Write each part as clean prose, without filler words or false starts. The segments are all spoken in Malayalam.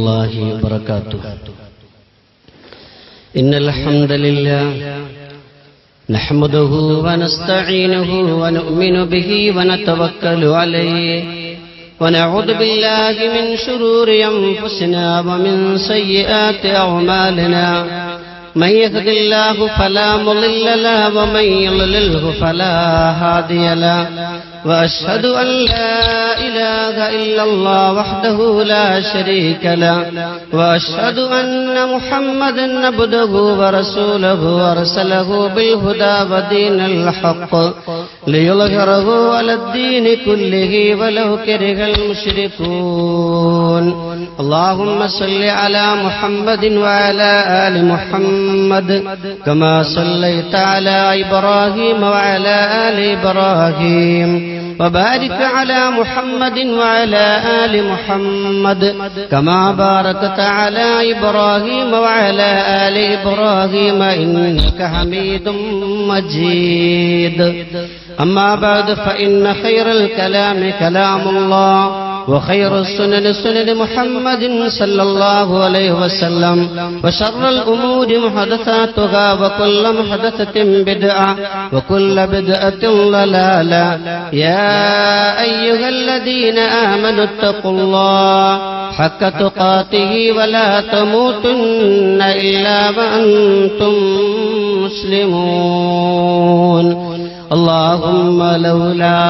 الله وبركاته. إن الحمد لله نحمده ونستعينه ونؤمن به ونتوكل عليه ونعوذ بالله من شرور أنفسنا ومن سيئات أعمالنا. من يهد الله فلا مضل له ومن يضلله فلا هادي له. وأشهد أن لا إله إلا الله وحده لا شريك له. وأشهد أن محمدا عبده ورسوله أرسله بالهدى ودين الحق ليظهره على الدين كله ولو كره المشركون. اللهم صل على محمد وعلى آل محمد كما صليت على إبراهيم وعلى آل إبراهيم وبارك على محمد وعلى آل محمد كما باركت على إبراهيم وعلى آل إبراهيم إنك حميد مجيد. أما بعد فإن خير الكلام كلام الله وخير السنن سنن محمد صلى الله عليه وسلم وشر الأمور محدثاتها وكل محدثة بدعة وكل بدعة ضلالة. يا أيها الذين آمنوا اتقوا الله حق تقاته ولا تموتن إلا وأنتم مسلمون. اللهم لولا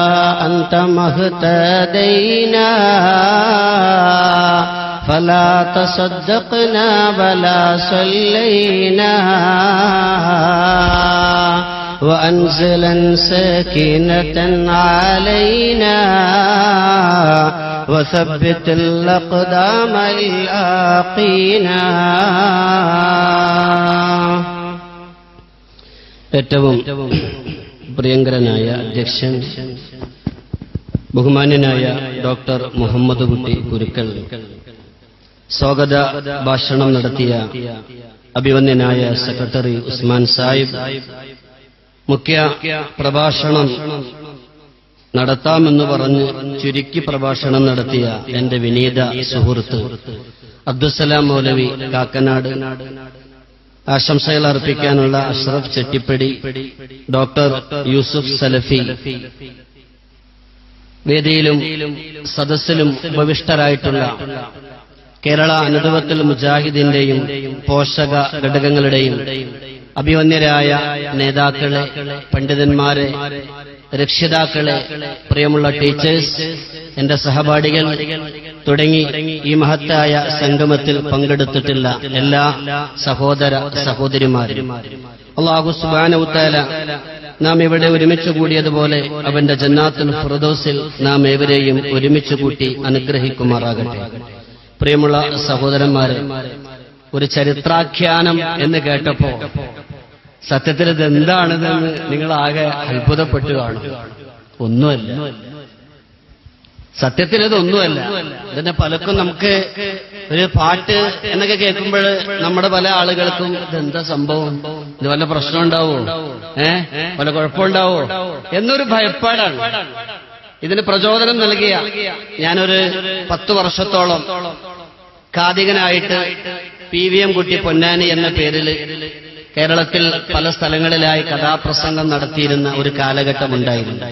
أنت ما اهتدينا فلا تصدقنا ولا صلينا. وأنزلا سكينة علينا وثبت الأقدام اللاقينا. ഏറ്റവും പ്രിയങ്കരനായ അധ്യക്ഷൻ ബഹുമാന്യനായ ഡോക്ടർ മുഹമ്മദ് കുട്ടി കുരുക്കൽ സ്വാഗത ഭാഷണം നടത്തിയ അഭിവന്യനായ സെക്രട്ടറി ഉസ്മാൻ സാഹിബ്, മുഖ്യ പ്രഭാഷണം നടത്താമെന്ന് പറഞ്ഞ് ചുരുക്കി പ്രഭാഷണം നടത്തിയ എന്റെ വിനീത സുഹൃത്ത് അബ്ദുസ്സലാം മൗലവി കാക്കനാട്, ആശംസകൾ അർപ്പിക്കാനുള്ള അഷ്റഫ് ചെട്ടിപ്പടി, ഡോക്ടർ യൂസുഫ് സലഫി, വേദിയിലും സദസ്സിലും ഉപവിഷ്ടരായിട്ടുള്ള കേരള അനുദവത്തുൽ മുജാഹിദിന്റെയും പോഷക ഘടകങ്ങളുടെയും അഭിവന്യരായ നേതാക്കളെ, പണ്ഡിതന്മാരെ, രക്ഷിതാക്കളെ, പ്രിയമുള്ള ടീച്ചേഴ്സ്, എന്റെ സഹപാഠികൾ തുടങ്ങി ഈ മഹത്തായ സംഗമത്തിൽ പങ്കെടുത്തിട്ടുള്ള എല്ലാ സഹോദര സഹോദരിമാരും, അല്ലാഹു സുബ്ഹാനഹു വതആല നാം ഇവിടെ ഒരുമിച്ച് കൂടിയതുപോലെ അവന്റെ ജന്നാത്തുൽ ഫിർദൗസിൽ നാം ഏവരെയും ഒരുമിച്ച് കൂട്ടി അനുഗ്രഹിക്കുമാറാകട്ടെ. പ്രിയമുള്ള സഹോദരന്മാരെ, ഒരു ചരിത്രാഖ്യാനം എന്ന് കേട്ടപ്പോ സത്യത്തിൽ ഇതെന്താണിതെന്ന് നിങ്ങൾ ആകെ അത്ഭുതപ്പെട്ടു കാണും. ഒന്നുമല്ല, സത്യത്തിൽ ഇതൊന്നുമല്ല. ഇതിന്റെ പലർക്കും നമുക്ക് ഒരു പാട്ട് എന്നൊക്കെ കേൾക്കുമ്പോൾ നമ്മുടെ പല ആളുകൾക്കും ഇതെന്താ സംഭവം, ഇത് വല്ല പ്രശ്നം ഉണ്ടാവോ, വല്ല കുഴപ്പമുണ്ടാവോ എന്നൊരു ഭയപ്പാടാണ്. ഇതിന് പ്രചോദനം നൽകിയ ഞാനൊരു 10 വർഷത്തോളം കാതികനായിട്ട് PVM കുട്ടി പൊന്നാനി എന്ന പേരിൽ കേരളത്തിൽ പല സ്ഥലങ്ങളിലായി കഥാപ്രസംഗം നടത്തിയിരുന്ന ഒരു കാലഘട്ടമുണ്ടായിരുന്നു.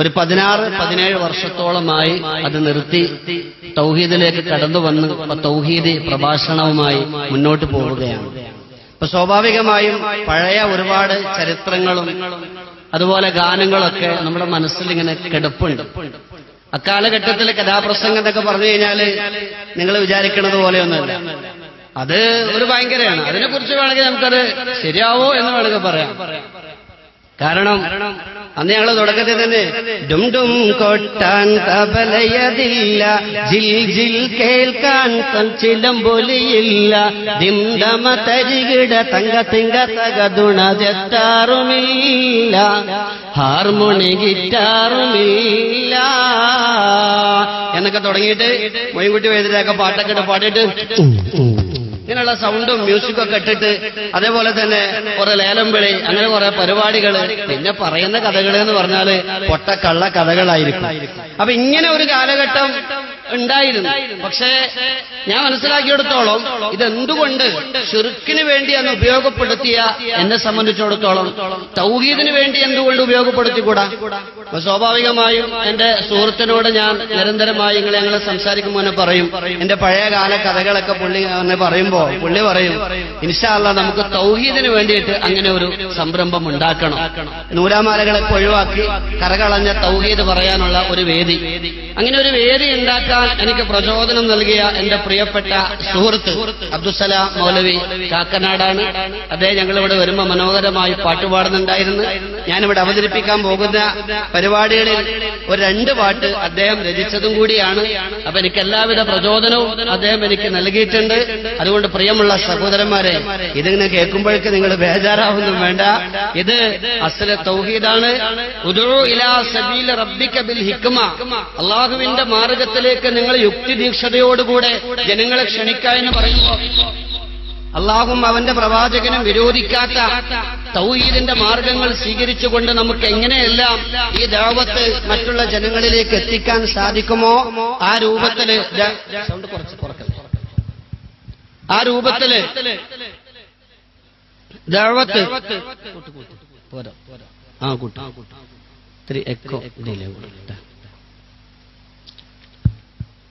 ഒരു 16-17 വർഷത്തോളമായി അത് നിർത്തി തൗഹീദിലേക്ക് കടന്നു വന്ന് തൗഹീദി പ്രഭാഷണവുമായി മുന്നോട്ട് പോവുകയാണ്. അപ്പൊ സ്വാഭാവികമായും പഴയ ഒരുപാട് ചരിത്രങ്ങളും അതുപോലെ ഗാനങ്ങളൊക്കെ നമ്മുടെ മനസ്സിൽ ഇങ്ങനെ കിടപ്പുണ്ട്. അക്കാലഘട്ടത്തിൽ കഥാപ്രസംഗം എന്നൊക്കെ പറഞ്ഞു കഴിഞ്ഞാല് നിങ്ങൾ വിചാരിക്കുന്നത് പോലെയൊന്നുമല്ല. അത് ഒരു ഭയങ്കരമാണ്. അതിനെക്കുറിച്ച് വേണമെങ്കിൽ നമുക്കത് ശരിയാവോ എന്ന് വേണമെങ്കിൽ പറയാം. കാരണം അന്ന് ഞങ്ങൾ തുടക്കത്തിൽ തന്നെ ഡും ഡും കൊട്ടാൻ തബലയതില്ല, ജിൽ ജിൽ കേൾക്കാൻ ചിലമ്പൊലിയില്ല, ദിം ദമ തരികിട തങ്ക തിങ്ക തകതുണ ജെത്താറുമില്ല, ഹാർമോണി ഗിറ്റാറുമില്ല എന്നൊക്കെ തുടങ്ങിയിട്ട് മൊയ്ൻകുട്ടി വൈദ്യരൊക്കെ പാട്ടൊക്കെ പാടിയിട്ട് ഇങ്ങനെയുള്ള സൗണ്ടും മ്യൂസിക്കും ഒക്കെ ഇട്ടിട്ട് അതേപോലെ തന്നെ കുറെ ലേലം വിളി അങ്ങനെ കുറെ പരിപാടികൾ, പിന്നെ പറയുന്ന കഥകൾ എന്ന് പറഞ്ഞാല് പൊട്ടക്കള്ള കഥകളായിരിക്കും. അപ്പൊ ഇങ്ങനെ ഒരു കാലഘട്ടം ഉണ്ടായിരുന്നു. പക്ഷേ ഞാൻ മനസ്സിലാക്കിയെടുത്തോളം ഇതെന്തുകൊണ്ട് ഷിർക്കിന് വേണ്ടി അന്ന് ഉപയോഗപ്പെടുത്തിയ എന്നെ സംബന്ധിച്ചിടത്തോളം തൗഹീദിന് വേണ്ടി എന്തുകൊണ്ട് ഉപയോഗപ്പെടുത്തിക്കൂടാ? സ്വാഭാവികമായും എന്റെ സുഹൃത്തിനോട് ഞാൻ നിരന്തരമായി ഞങ്ങളെ സംസാരിക്കുമ്പോൾ പറയും, എന്റെ പഴയകാല കഥകളൊക്കെ പുള്ളി പറയുമ്പോ പുള്ളി പറയും, ഇൻഷാ അല്ലാഹ് നമുക്ക് തൗഹീദിന് വേണ്ടിയിട്ട് അങ്ങനെ ഒരു സംരംഭം ഉണ്ടാക്കണം, നൂലാമാലകളൊക്കെ ഒഴിവാക്കി കരകളഞ്ഞ തൗഹീദ് പറയാനുള്ള ഒരു വേദി. അങ്ങനെ ഒരു വേദി ഉണ്ടാക്കാൻ എനിക്ക് പ്രചോദനം നൽകിയ എന്റെ പ്രിയപ്പെട്ട സുഹൃത്ത് അബ്ദുസലാം മൗലവി കാക്കനാടാണ്. അദ്ദേഹം ഞങ്ങളിവിടെ വരുമ്പോൾ മനോഹരമായി പാട്ടുപാടുന്നുണ്ടായിരുന്നു. ഞാനിവിടെ അവതരിപ്പിക്കാൻ പോകുന്ന പരിപാടികളിൽ ഒരു 2 പാട്ട് അദ്ദേഹം രചിച്ചതും കൂടിയാണ്. അപ്പൊ എനിക്ക് എല്ലാവിധ പ്രചോദനവും അദ്ദേഹം എനിക്ക് നൽകിയിട്ടുണ്ട്. അതുകൊണ്ട് പ്രിയമുള്ള സഹോദരന്മാരെ, ഇതിങ്ങനെ കേൾക്കുമ്പോഴേക്ക് നിങ്ങൾ ബേജാറാവൊന്നും വേണ്ട. ഇത് അസ്ല തൗഹീദാണ്. ഉദൂ ഇലാ സബീൽ റബ്ബിക ബിൽ ഹിക്മ, അള്ളാഹുവിന്റെ മാർഗത്തിലേക്ക് നിങ്ങൾ യുക്തിദീക്ഷതയോടുകൂടെ ജനങ്ങളെ ക്ഷണിക്കുക എന്ന് പറയുമ്പോൾ അള്ളാഹും അവന്റെ പ്രവാചകനും വിരോധിക്കാത്ത തൗഹീദിന്റെ മാർഗങ്ങൾ സ്വീകരിച്ചുകൊണ്ട് നമുക്ക് എങ്ങനെയെല്ലാം ഈ ദഅവത്ത് മറ്റുള്ള ജനങ്ങളിലേക്ക് എത്തിക്കാൻ സാധിക്കുമോ ആ രൂപത്തില് ദഅവത്ത്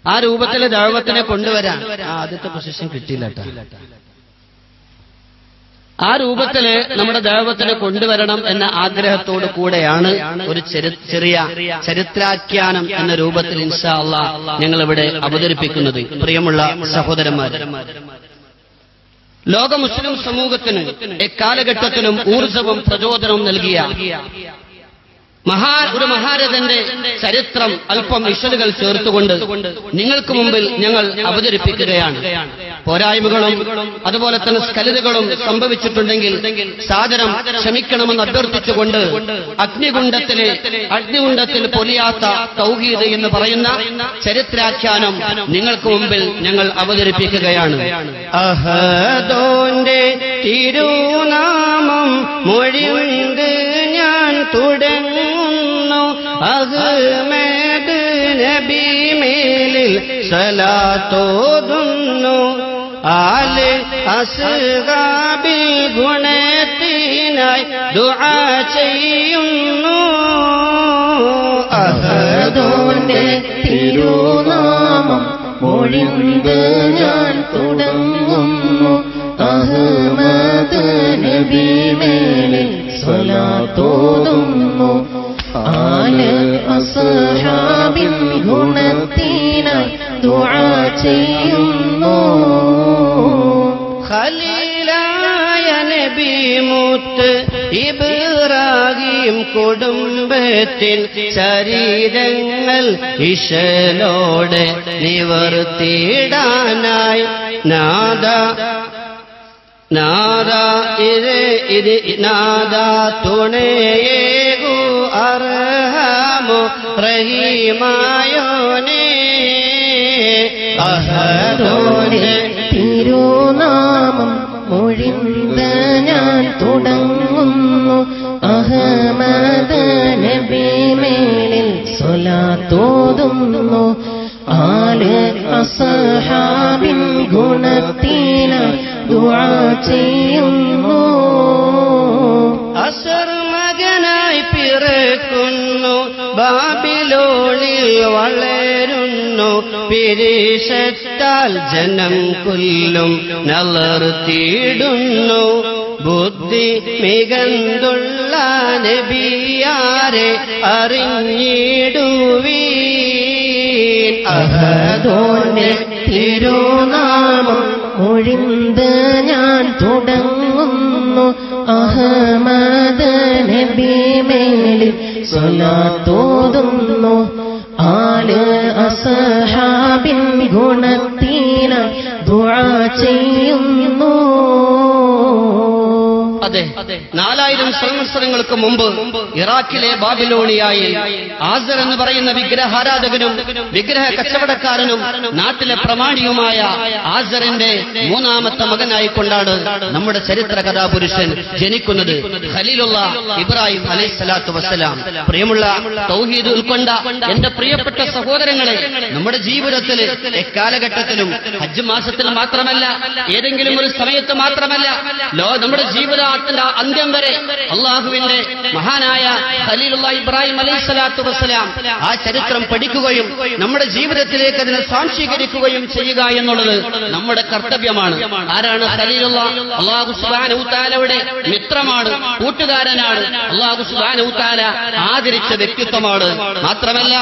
ആ രൂപത്തിലെ ദഅവത്തിനെ കൊണ്ടുവരാൻ ആദ്യത്തെ പൊസിഷൻ കിട്ടിയില്ല. ആ രൂപത്തില് നമ്മുടെ ദഅവത്തിനെ കൊണ്ടുവരണം എന്ന ആഗ്രഹത്തോടു കൂടെയാണ് ഒരു ചെറിയ ചരിത്രാഖ്യാനം എന്ന രൂപത്തിൽ ഇൻഷാ അല്ലാഹ് ഞങ്ങളിവിടെ അവതരിപ്പിക്കുന്നത്. പ്രിയമുള്ള സഹോദരന്മാരെ, ലോക മുസ്ലിം സമൂഹത്തിന് എക്കാലഘട്ടത്തിലും ഊർജവും പ്രചോദനവും നൽകിയ ഒരു മഹാരഥന്റെ ചരിത്രം അല്പം വിഷലുകൾ ചേർത്തുകൊണ്ട് നിങ്ങൾക്ക് മുമ്പിൽ ഞങ്ങൾ അവതരിപ്പിക്കുകയാണ്. പോരായ്മകളും അതുപോലെ തന്നെ സ്ഖലിതകളും സംഭവിച്ചിട്ടുണ്ടെങ്കിൽ സാദരം ക്ഷമിക്കണമെന്ന് അഭ്യർത്ഥിച്ചുകൊണ്ട് അഗ്നികുണ്ഡത്തിൽ പൊലിയാത്ത തൗഹീദ് എന്ന് പറയുന്ന ചരിത്രാഖ്യാനം നിങ്ങൾക്ക് മുമ്പിൽ ഞങ്ങൾ അവതരിപ്പിക്കുകയാണ്. അഹദോന്റെ തിരുനാമം മൊഴിയുണ്ട് ഞാൻ തുടങ്ങുന്നു, അഹ്മദ് നബി മേലിൽ സലാത്തോതുന്നു, ആല് അസ്ഹാബിൽ ഗുണത്തിനായി ദുആ ചെയ്യുന്നു. അഹദോന്റെ തിരുനാമം മൊഴിയുണ്ട് ഞാൻ തുടങ്ങുന്നു, അഹ്മദ് നബി മേലിൽ സ്വലാത്തോതുന്നു, ആല് അസ്ഹാബിൻ ഗുണത്തിനായി ദുആ ചെയ്യുന്നു. ഖലീലായ നബി മുത്ത് ഇബ്രാഹിം കുടുംബത്തിൻ ചരിതങ്ങൾ ഇശലോടെ നിവർത്തിയിടാനായി നാദാ തുണയേകു അർഹമോ റഹീമായോനേ. അഹദോന്റെ തിരുനാമം മൊഴിയുണ്ട് ഞാൻ തുടങ്ങുന്നു, അഹ്മദ് നബി മേലിൽ സ്വലാത്തോതുന്നു, ആല് അസ്ഹാബിൻ ഗുണത്തിനായി ദുആ ചെയ്യുന്നു. അസർ മകനായി പിറക്കുന്നു, ബാബിലോണിൽ വളരുന്നു, പിരിശത്താൽ ജനം കൊല്ലും നളർത്തിയിടുന്നു, ബുദ്ധി മികന്തുള്ള നബിയാരെ അറിഞ്ഞിടുവീൻ. അഹദോന്റെ തിരുനാമം മൊഴിയുണ്ട് ഞാൻ തുടങ്ങുന്നു, അഹ്മദ് നബി മേലിൽ സ്വലാത്തോതുന്നു, ആല് അസ്ഹാബിൻ ഗുണത്തിനായി ദുആ ചെയ്യുന്നു. അതെ, 4000 സംവത്സരങ്ങൾക്ക് മുമ്പ് ഇറാഖിലെ ബാബിലോണിയായിൽ ആസർ എന്ന് പറയുന്ന വിഗ്രഹാരാധകനും വിഗ്രഹ കച്ചവടക്കാരനും നാട്ടിലെ പ്രമാണിയുമായ ആസറിന്റെ 3ാമത്തെ മകനായിക്കൊണ്ടാണ് നമ്മുടെ ചരിത്ര കഥാപുരുഷൻ ജനിക്കുന്നത്. ഖലീലുള്ള ഇബ്രാഹിം അലൈഹിസ്സലാത്തു വസ്സലാം. പ്രിയമുള്ള തൗഹീദ് ഉൾക്കൊണ്ട എന്റെ പ്രിയപ്പെട്ട സഹോദരങ്ങളെ, നമ്മുടെ ജീവിതത്തിൽ എക്കാലഘട്ടത്തിലും ഹജ്ജ് മാസത്തിൽ മാത്രമല്ല, ഏതെങ്കിലും ഒരു സമയത്ത് മാത്രമല്ല, നമ്മുടെ ജീവിതത്തിന്റെ അന്ത്യം വരെ അള്ളാഹുവിന്റെ മഹാനായ ഖലീലുള്ള ഇബ്രാഹിം അലൈഹിസ്സലാത്തു വസ്സലാം ആ ചരിത്രം പഠിക്കുകയും നമ്മുടെ ജീവിതത്തിലേക്ക് അതിനെ സ്വാംശീകരിക്കുകയും ചെയ്യുക എന്നുള്ളത് നമ്മുടെ കർത്തവ്യമാണ്. ആരാണ് ഖലീലുള്ള? അല്ലാഹു സുബ്ഹാനഹു തആലയുടെ മിത്രമാണ്, കൂട്ടുകാരനാണ്. അല്ലാഹു സുബ്ഹാനഹു തആല ആദരിച്ച വ്യക്തിത്വമാണ്. മാത്രമല്ല,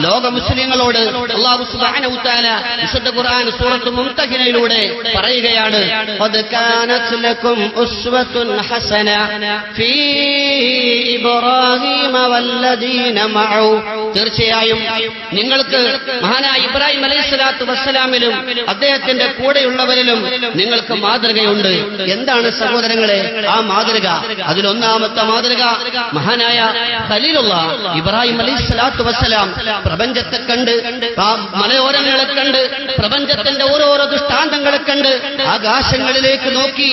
ലോക മുസ്ലിങ്ങളോട് അല്ലാഹു സുബ്ഹാനഹു തആല വിശുദ്ധ ഖുർആൻ സൂറത്ത് മുംതഹിനയിലൂടെ പറയുകയാണ്, ഖദ് കാനത് ലക്കും ഉസ്വത്തുൻ ഹസന ഫീ ഇബ്രാഹീമ വല്ലദീന മഅഹു. തീർച്ചയായും നിങ്ങൾക്ക് മഹാനായ ഇബ്രാഹിം അലൈഹിസ്സലാത്തു വസ്സലാമിലും അദ്ദേഹത്തിന്റെ കൂടെയുള്ളവരിലും നിങ്ങൾക്ക് മാതൃകയുണ്ട്. എന്താണ് സഹോദരങ്ങളെ ആ മാതൃക? അതിലൊന്നാമത്തെ മാതൃക മഹാനായ ഖലീലുള്ള ഇബ്രാഹിം അലൈഹിസ്സലാത്തു വസ്സലാം പ്രപഞ്ചത്തെ കണ്ട്, ആ മലയോരങ്ങളെ കണ്ട്, പ്രപഞ്ചത്തിന്റെ ഓരോരോ ദൃഷ്ടാന്തങ്ങളെ കണ്ട്, ആകാശങ്ങളിലേക്ക് നോക്കി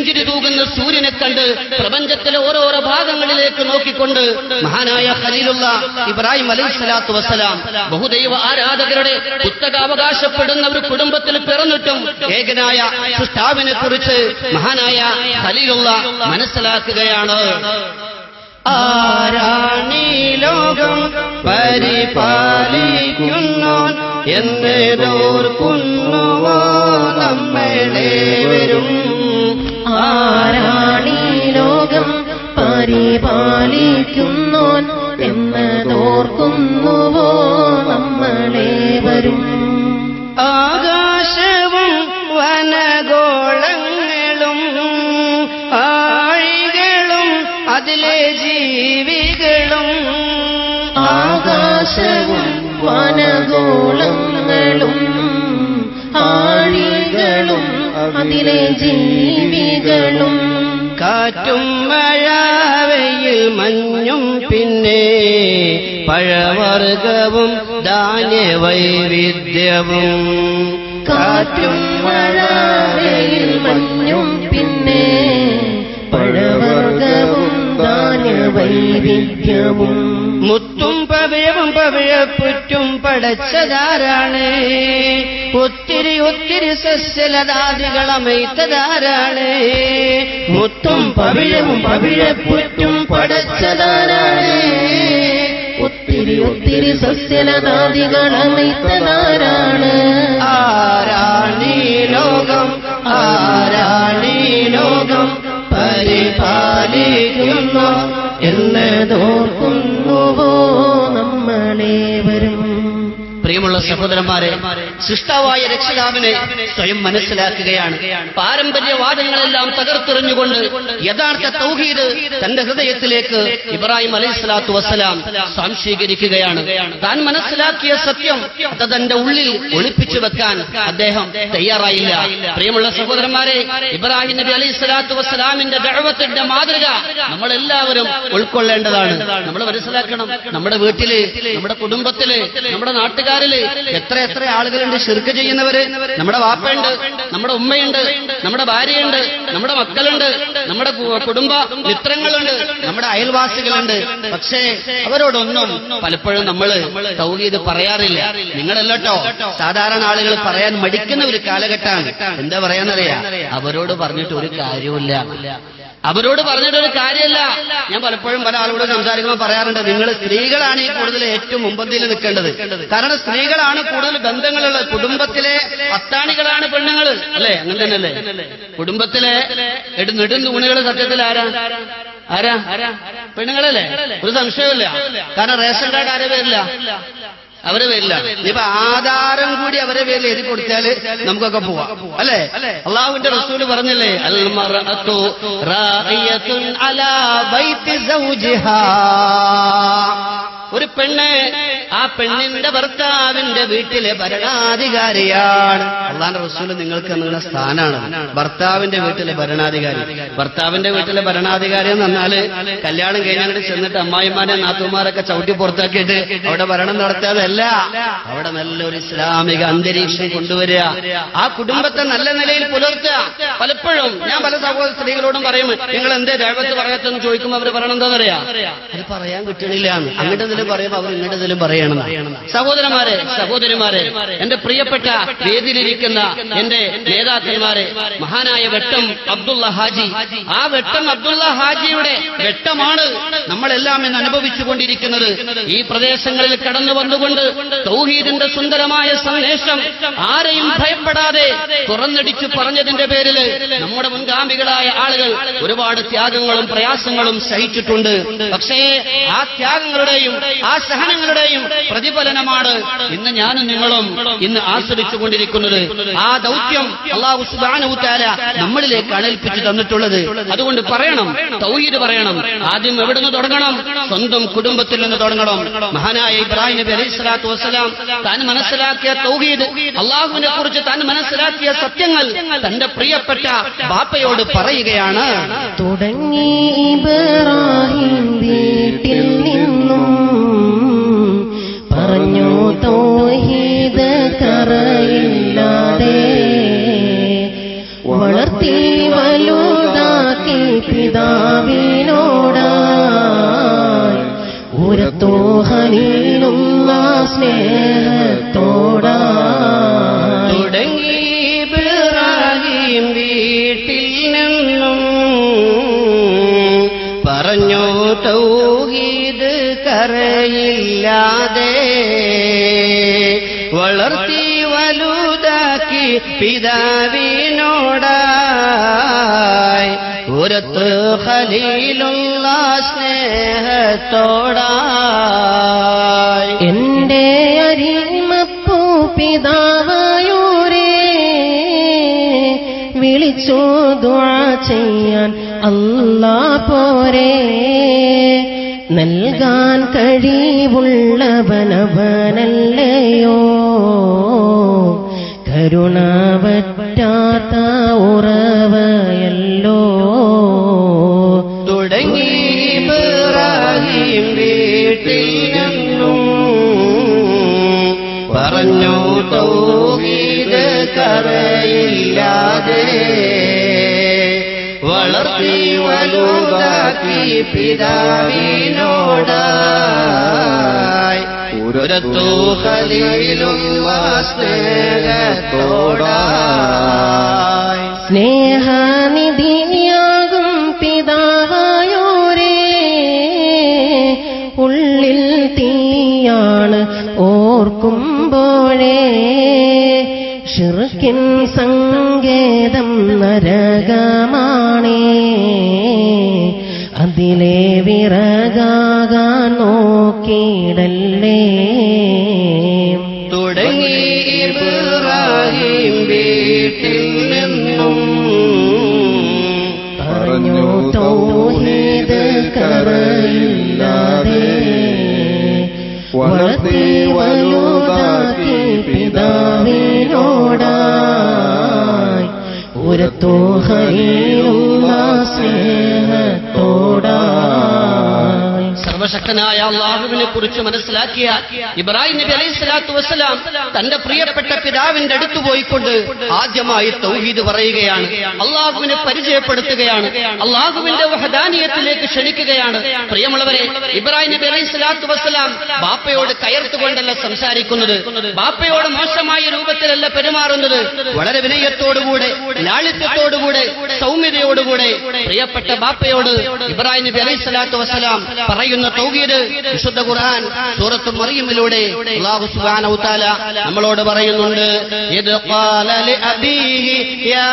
പുഞ്ചിരി തൂകുന്ന സൂര്യനെ കണ്ട്, പ്രപഞ്ചത്തിലെ ഓരോരോ ഭാഗങ്ങളിലേക്ക് നോക്കിക്കൊണ്ട് മഹാനായ ഖലീലുള്ള ഇബ്രാഹിം അലൈഹിസ്സലാത്തു വസ്സലാം ബഹുദൈവ ആരാധകരുടെ പുസ്തകാവകാശപ്പെടുന്ന ഒരു കുടുംബത്തിൽ പിറന്നിട്ടും ഏകനായ സൃഷ്ടാവിനെ കുറിച്ച് മഹാനായ ഖലീലുള്ള മനസ്സിലാക്കുകയാണ്. ആരാണീ ലോകം പരിപാലിക്കുന്നോൻ എന്നോർക്കുന്നുവോ നമ്മളേവരും. ആരാണീ ലോകം പരിപാലിക്കുന്നോൻ എന്നതോർക്കുന്നുവോ നമ്മളേവരും. ആകാശവും വനഗോളങ്ങളും ആഴികളും അതിലെ ജീവികളും. ആകാശവും വനഗോളങ്ങളും ആഴികളും അതിലെ ജീവികളും. കാറ്റും മഴ വെയിൽ മഞ്ഞും പിന്നെ പഴവർഗവും ധാന്യവൈവിധ്യവും. കാറ്റും മഴ വെയിൽ മഞ്ഞും പിന്നെ പഴവർഗവും ധാന്യവൈവിധ്യവും. മുത്തും പവിഴവും പവിഴപ്പുറ്റും പടച്ചതാരാണ്? ഒത്തിരി ഒത്തിരി സസ്യലതാദികളമൈത്തതാരാണ്? മുത്തും പവിഴവും പവിഴപ്പുറ്റും പടച്ചതാരാണ്? ഒത്തിരി ഒത്തിരി സസ്യലതാദികളമൈത്തതാരാണ്? ആരാണീ ലോകം ആരാണീ ലോകം പരിപാലിക്കുന്നു എന്നതോർക്കുന്നുവോ നമ്മളേവരും. പ്രിയമുള്ള സഹോദരന്മാരെ, സൃഷ്ടാവായ രക്ഷിതാവിനെ സ്വയം മനസ്സിലാക്കുകയാണ്. പാരമ്പര്യവാദങ്ങളെല്ലാം തകർത്തെറിഞ്ഞുകൊണ്ട് യഥാർത്ഥ തൗഹീദ് തന്റെ ഹൃദയത്തിലേക്ക് ഇബ്രാഹിം അലൈഹിസ്സലാത്തു വസ്സലാം സ്വാംശീകരിക്കുകയാണ്. താൻ മനസ്സിലാക്കിയ സത്യം അത് തന്റെ ഉള്ളിൽ ഒളിപ്പിച്ചു വെക്കാൻ അദ്ദേഹം തയ്യാറായില്ല. പ്രിയമുള്ള സഹോദരന്മാരെ, ഇബ്രാഹിം നബി അലൈഹിസ്സലാത്തു വസ്സലാമിന്റെ ദഅവത്തിന്റെ മാതൃക നമ്മളെല്ലാവരും ഉൾക്കൊള്ളേണ്ടതാണ്. നമ്മൾ മനസ്സിലാക്കണം, നമ്മുടെ വീട്ടില്, നമ്മുടെ കുടുംബത്തില്, നമ്മുടെ നാട്ടുകാരില് എത്ര എത്ര ആളുകളുണ്ട് ശിർക്ക് ചെയ്യുന്നവര്. നമ്മുടെ വാപ്പയുണ്ട്, നമ്മുടെ ഉമ്മയുണ്ട്, നമ്മുടെ ഭാര്യയുണ്ട്, നമ്മുടെ മക്കളുണ്ട്, നമ്മുടെ കുടുംബ മിത്രങ്ങളുണ്ട്, നമ്മുടെ അയൽവാസികളുണ്ട്. പക്ഷേ അവരോടൊന്നും പലപ്പോഴും നമ്മൾ തൗഹീദ് പറയാറില്ല. നിങ്ങളല്ലോ സാധാരണ ആളുകൾ പറയാൻ മടിക്കുന്ന ഒരു കാലഘട്ടമാണ്. എന്താ പറയാന്നറിയാം? അവരോട് പറഞ്ഞിട്ട് ഒരു കാര്യമില്ല, അവരോട് പറഞ്ഞിട്ടൊരു കാര്യമല്ല. ഞാൻ പലപ്പോഴും പല ആളുകളോട് സംസാരിക്കുമ്പോൾ പറയാറുണ്ട്, നിങ്ങൾ സ്ത്രീകളാണ് ഈ കൂടുതൽ ഏറ്റവും മുമ്പന്തിയിൽ നിൽക്കേണ്ടത്. കാരണം സ്ത്രീകളാണ് കൂടുതൽ ബന്ധങ്ങളുള്ളത്. കുടുംബത്തിലെ അത്താണികളാണ് പെണ്ണുങ്ങൾ, അല്ലേ? അങ്ങനെ തന്നെയല്ലേ? കുടുംബത്തിലെ നെടും തൂണുകൾ സത്യത്തിൽ ആരാ? പെണ്ണുങ്ങളല്ലേ? ഒരു സംശയമില്ല. കാരണം റേഷൻ കാർഡ് ആരെ പേരില്ല? അവരെ പേരില്ല. ഇനിയിപ്പോ ആധാരം കൂടി അവരെ പേരിൽ എഴുതി കൊടുത്താല് നമുക്കൊക്കെ പോവാം, അല്ലേ? അള്ളാഹുവിന്റെ റസൂല് പറഞ്ഞല്ലേ, അൽ മർഅതു റാഇയത്തുൻ അലാ ബൈതി സൗജിഹാ. ഒരു പെണ്ണ് ആ പെണ്ണിന്റെ ഭർത്താവിന്റെ വീട്ടിലെ ഭരണാധികാരിയാണ്. അള്ളാന്റെ റസൂൽ നിങ്ങൾക്ക് നിങ്ങളുടെ സ്ഥാനമാണ്. ഭർത്താവിന്റെ വീട്ടിലെ ഭരണാധികാരി. ഭർത്താവിന്റെ വീട്ടിലെ ഭരണാധികാരി എന്ന് പറഞ്ഞാല് കല്യാണം കഴിഞ്ഞാൽ ചെന്നിട്ട് അമ്മായിമാരെ നാത്തുമാരൊക്കെ ചവിട്ടി പുറത്താക്കിയിട്ട് അവിടെ ഭരണം നടത്താതല്ല. അവിടെ നല്ലൊരു ഇസ്ലാമിക അന്തരീക്ഷം കൊണ്ടുവരിക, ആ കുടുംബത്തെ നല്ല നിലയിൽ പുലർത്തുക. പലപ്പോഴും ഞാൻ പല സഹോദര സ്ത്രീകളോടും പറയും, നിങ്ങൾ എന്തേ ദൈവത്ത് പറയാത്തെന്ന് ചോദിക്കുമ്പോൾ അവർ പറയണം എന്താണെന്നറിയാ, അത് പറയാൻ കിട്ടണില്ല. അങ്ങോട്ട് എന്തെങ്കിലും പറയുമ്പോൾ അവർ ഇങ്ങോട്ട് എന്തെങ്കിലും പറയണം. സഹോദരന്മാരെ, സഹോദരിമാരെ, എന്റെ പ്രിയപ്പെട്ട വേദിയിലിരിക്കുന്ന എന്റെ നേതാക്കന്മാരെ, മഹാനായ വെട്ടം അബ്ദുള്ള ഹാജി, ആ വെട്ടം അബ്ദുള്ള ഹാജിയുടെ വെട്ടമാണ് നമ്മളെല്ലാം ഇന്ന് അനുഭവിച്ചുകൊണ്ടിരിക്കുന്നത്. ഈ പ്രദേശങ്ങളിൽ കടന്നു വന്നുകൊണ്ട് തൗഹീദിന്റെ സുന്ദരമായ സന്ദേശം ആരെയും ഭയപ്പെടാതെ തുറന്നടിച്ചു പറഞ്ഞതിന്റെ പേരിൽ നമ്മുടെ മുൻഗാമികളായ ആളുകൾ ഒരുപാട് ത്യാഗങ്ങളും പ്രയാസങ്ങളും സഹിച്ചിട്ടുണ്ട്. പക്ഷേ ആ ത്യാഗങ്ങളുടെയും ആ സഹനങ്ങളുടെയും പ്രതിഫലനമാണ് ഇന്ന് ഞാനും നിങ്ങളും ഇന്ന് ആസ്വദിച്ചുകൊണ്ടിരിക്കുന്നത്. ആ ദൗത്യം അല്ലാഹു സുബ്ഹാനഹു വതആല നമ്മളിലേക്കാണ് ഏൽപ്പിച്ചു തന്നിട്ടുള്ളത്. അതുകൊണ്ട് പറയണം, തൗഹീദ് പറയണം. ആദ്യം എവിടുന്ന് തുടങ്ങണം? സ്വന്തം കുടുംബത്തിൽ നിന്ന് തുടങ്ങണം. മഹാനായ ഇബ്രാഹിം നബി അലൈഹിസ്സലാത്തു വസ്സലാം താൻ മനസ്സിലാക്കിയ തൗഹീദ്, അല്ലാഹുവിനെ കുറിച്ച് താൻ മനസ്സിലാക്കിയ സത്യങ്ങൾ തന്റെ പ്രിയപ്പെട്ട ബാപ്പയോട് പറയുകയാണ്. തുടങ്ങി ഇബ്രാഹിം വീട്ടിൽ നിന്നും പറഞ്ഞു തൗഹീദ് കറയില്ലാതെ, വളർത്തി വലുതാക്കി പിതാവിനോടായി, ഉരത്തോ ഖലീലുള്ള സ്നേഹത്തോടായി. തുടങ്ങി ഇബ്രാഹിം വീട്ടിൽ നിന്നും പറഞ്ഞു തൗഹീദ് കറയില്ലാതെ, വളർത്തി വലുതാക്കി പിതാവിനോടായി, ഉരത്ത് ഖലീലുള്ള സ്നേഹത്തോടായി. എന്റെ അരിമപ്പൂ പിതാവായൂരേ, വിളിച്ചു ദുആ ചെയ്യാൻ അല്ലാ പോരെ, നൽകാൻ കഴിവുള്ളവനവനല്ലയോ, കരുണ വറ്റാത്ത ഉറവയല്ലോ. തുടങ്ങി ഇബ്രാഹിം വീട്ടിൽ നിന്നും പറഞ്ഞു തൗഹീദ് കറയില്ലാതെ, വളർത്തി വലുതാക്കി പിതാവിനോടായി, ഉരത്തു ഖലീലുള്ള സ്നേഹത്തോടായി. സ്നേഹനിധിയാകും പിതാവായോരേ, ഉള്ളിൽ തീയാണ് ഓർക്കുമ്പോഴേ, ശിർക്കിൻ സങ്കേതം നരകമാണേ, അതിലെ വിറകാകാൻ നോക്കിയിടല്ലേ. തുടങ്ങി ഇബ്രാഹിം വീട്ടിൽ നിന്നും പറഞ്ഞു തൗഹീദ് കറയില്ലാതെ, വളർത്തി വലുതാക്കി പിതാവിനോടായി, ഉരത്തോ ഖലീലുള്ള സ്നേഹത്തോടായി. സർവശക്തനായ അല്ലാഹുവിനെ കുറിച്ച് മനസ്സിലാക്കിയ ഇബ്രാഹിം നബി അലൈഹിസ്സലാത്തു വസ്സലാം തന്റെ പ്രിയപ്പെട്ട പിതാവിന്റെ അടുത്ത് പോയിക്കൊണ്ട് ആദ്യമായി തൗഹീദ് പറയുകയാണ്, അല്ലാഹുവിനെ പരിചയപ്പെടുത്തുകയാണ്, അല്ലാഹുവിന്റെ വഹദാനിയത്തിലേക്ക് ക്ഷണിക്കുകയാണ്. പ്രിയമുള്ളവരെ, ഇബ്രാഹിം നബി അലൈഹിസ്സലാത്തു വസ്സലാം ബാപ്പയോട് കയർത്തുകൊണ്ടല്ല സംസാരിക്കുന്നത്, ബാപ്പയോട് മോശമായ രൂപത്തിലല്ല പെരുമാറുന്നത്. വളരെ വിനയത്തോടുകൂടെ, ലാളിത്യത്തോടുകൂടെ, സൗമ്യതയോടുകൂടെ പ്രിയപ്പെട്ട ബാപ്പയോട് ഇബ്രാഹിം നബി അലൈഹിസ്സലാത്തു വസ്സലാം പറയുന്ന തൗഹീദ് വിശുദ്ധ ഖുർആൻ സൂറത്തുൽ മറിയമിലൂടെ അല്ലാഹു സുബ്ഹാനഹു വതആല നമ്മളോട് പറയുന്നുണ്ട്. ഇദ് ഖാല ലി അബീഹി യാ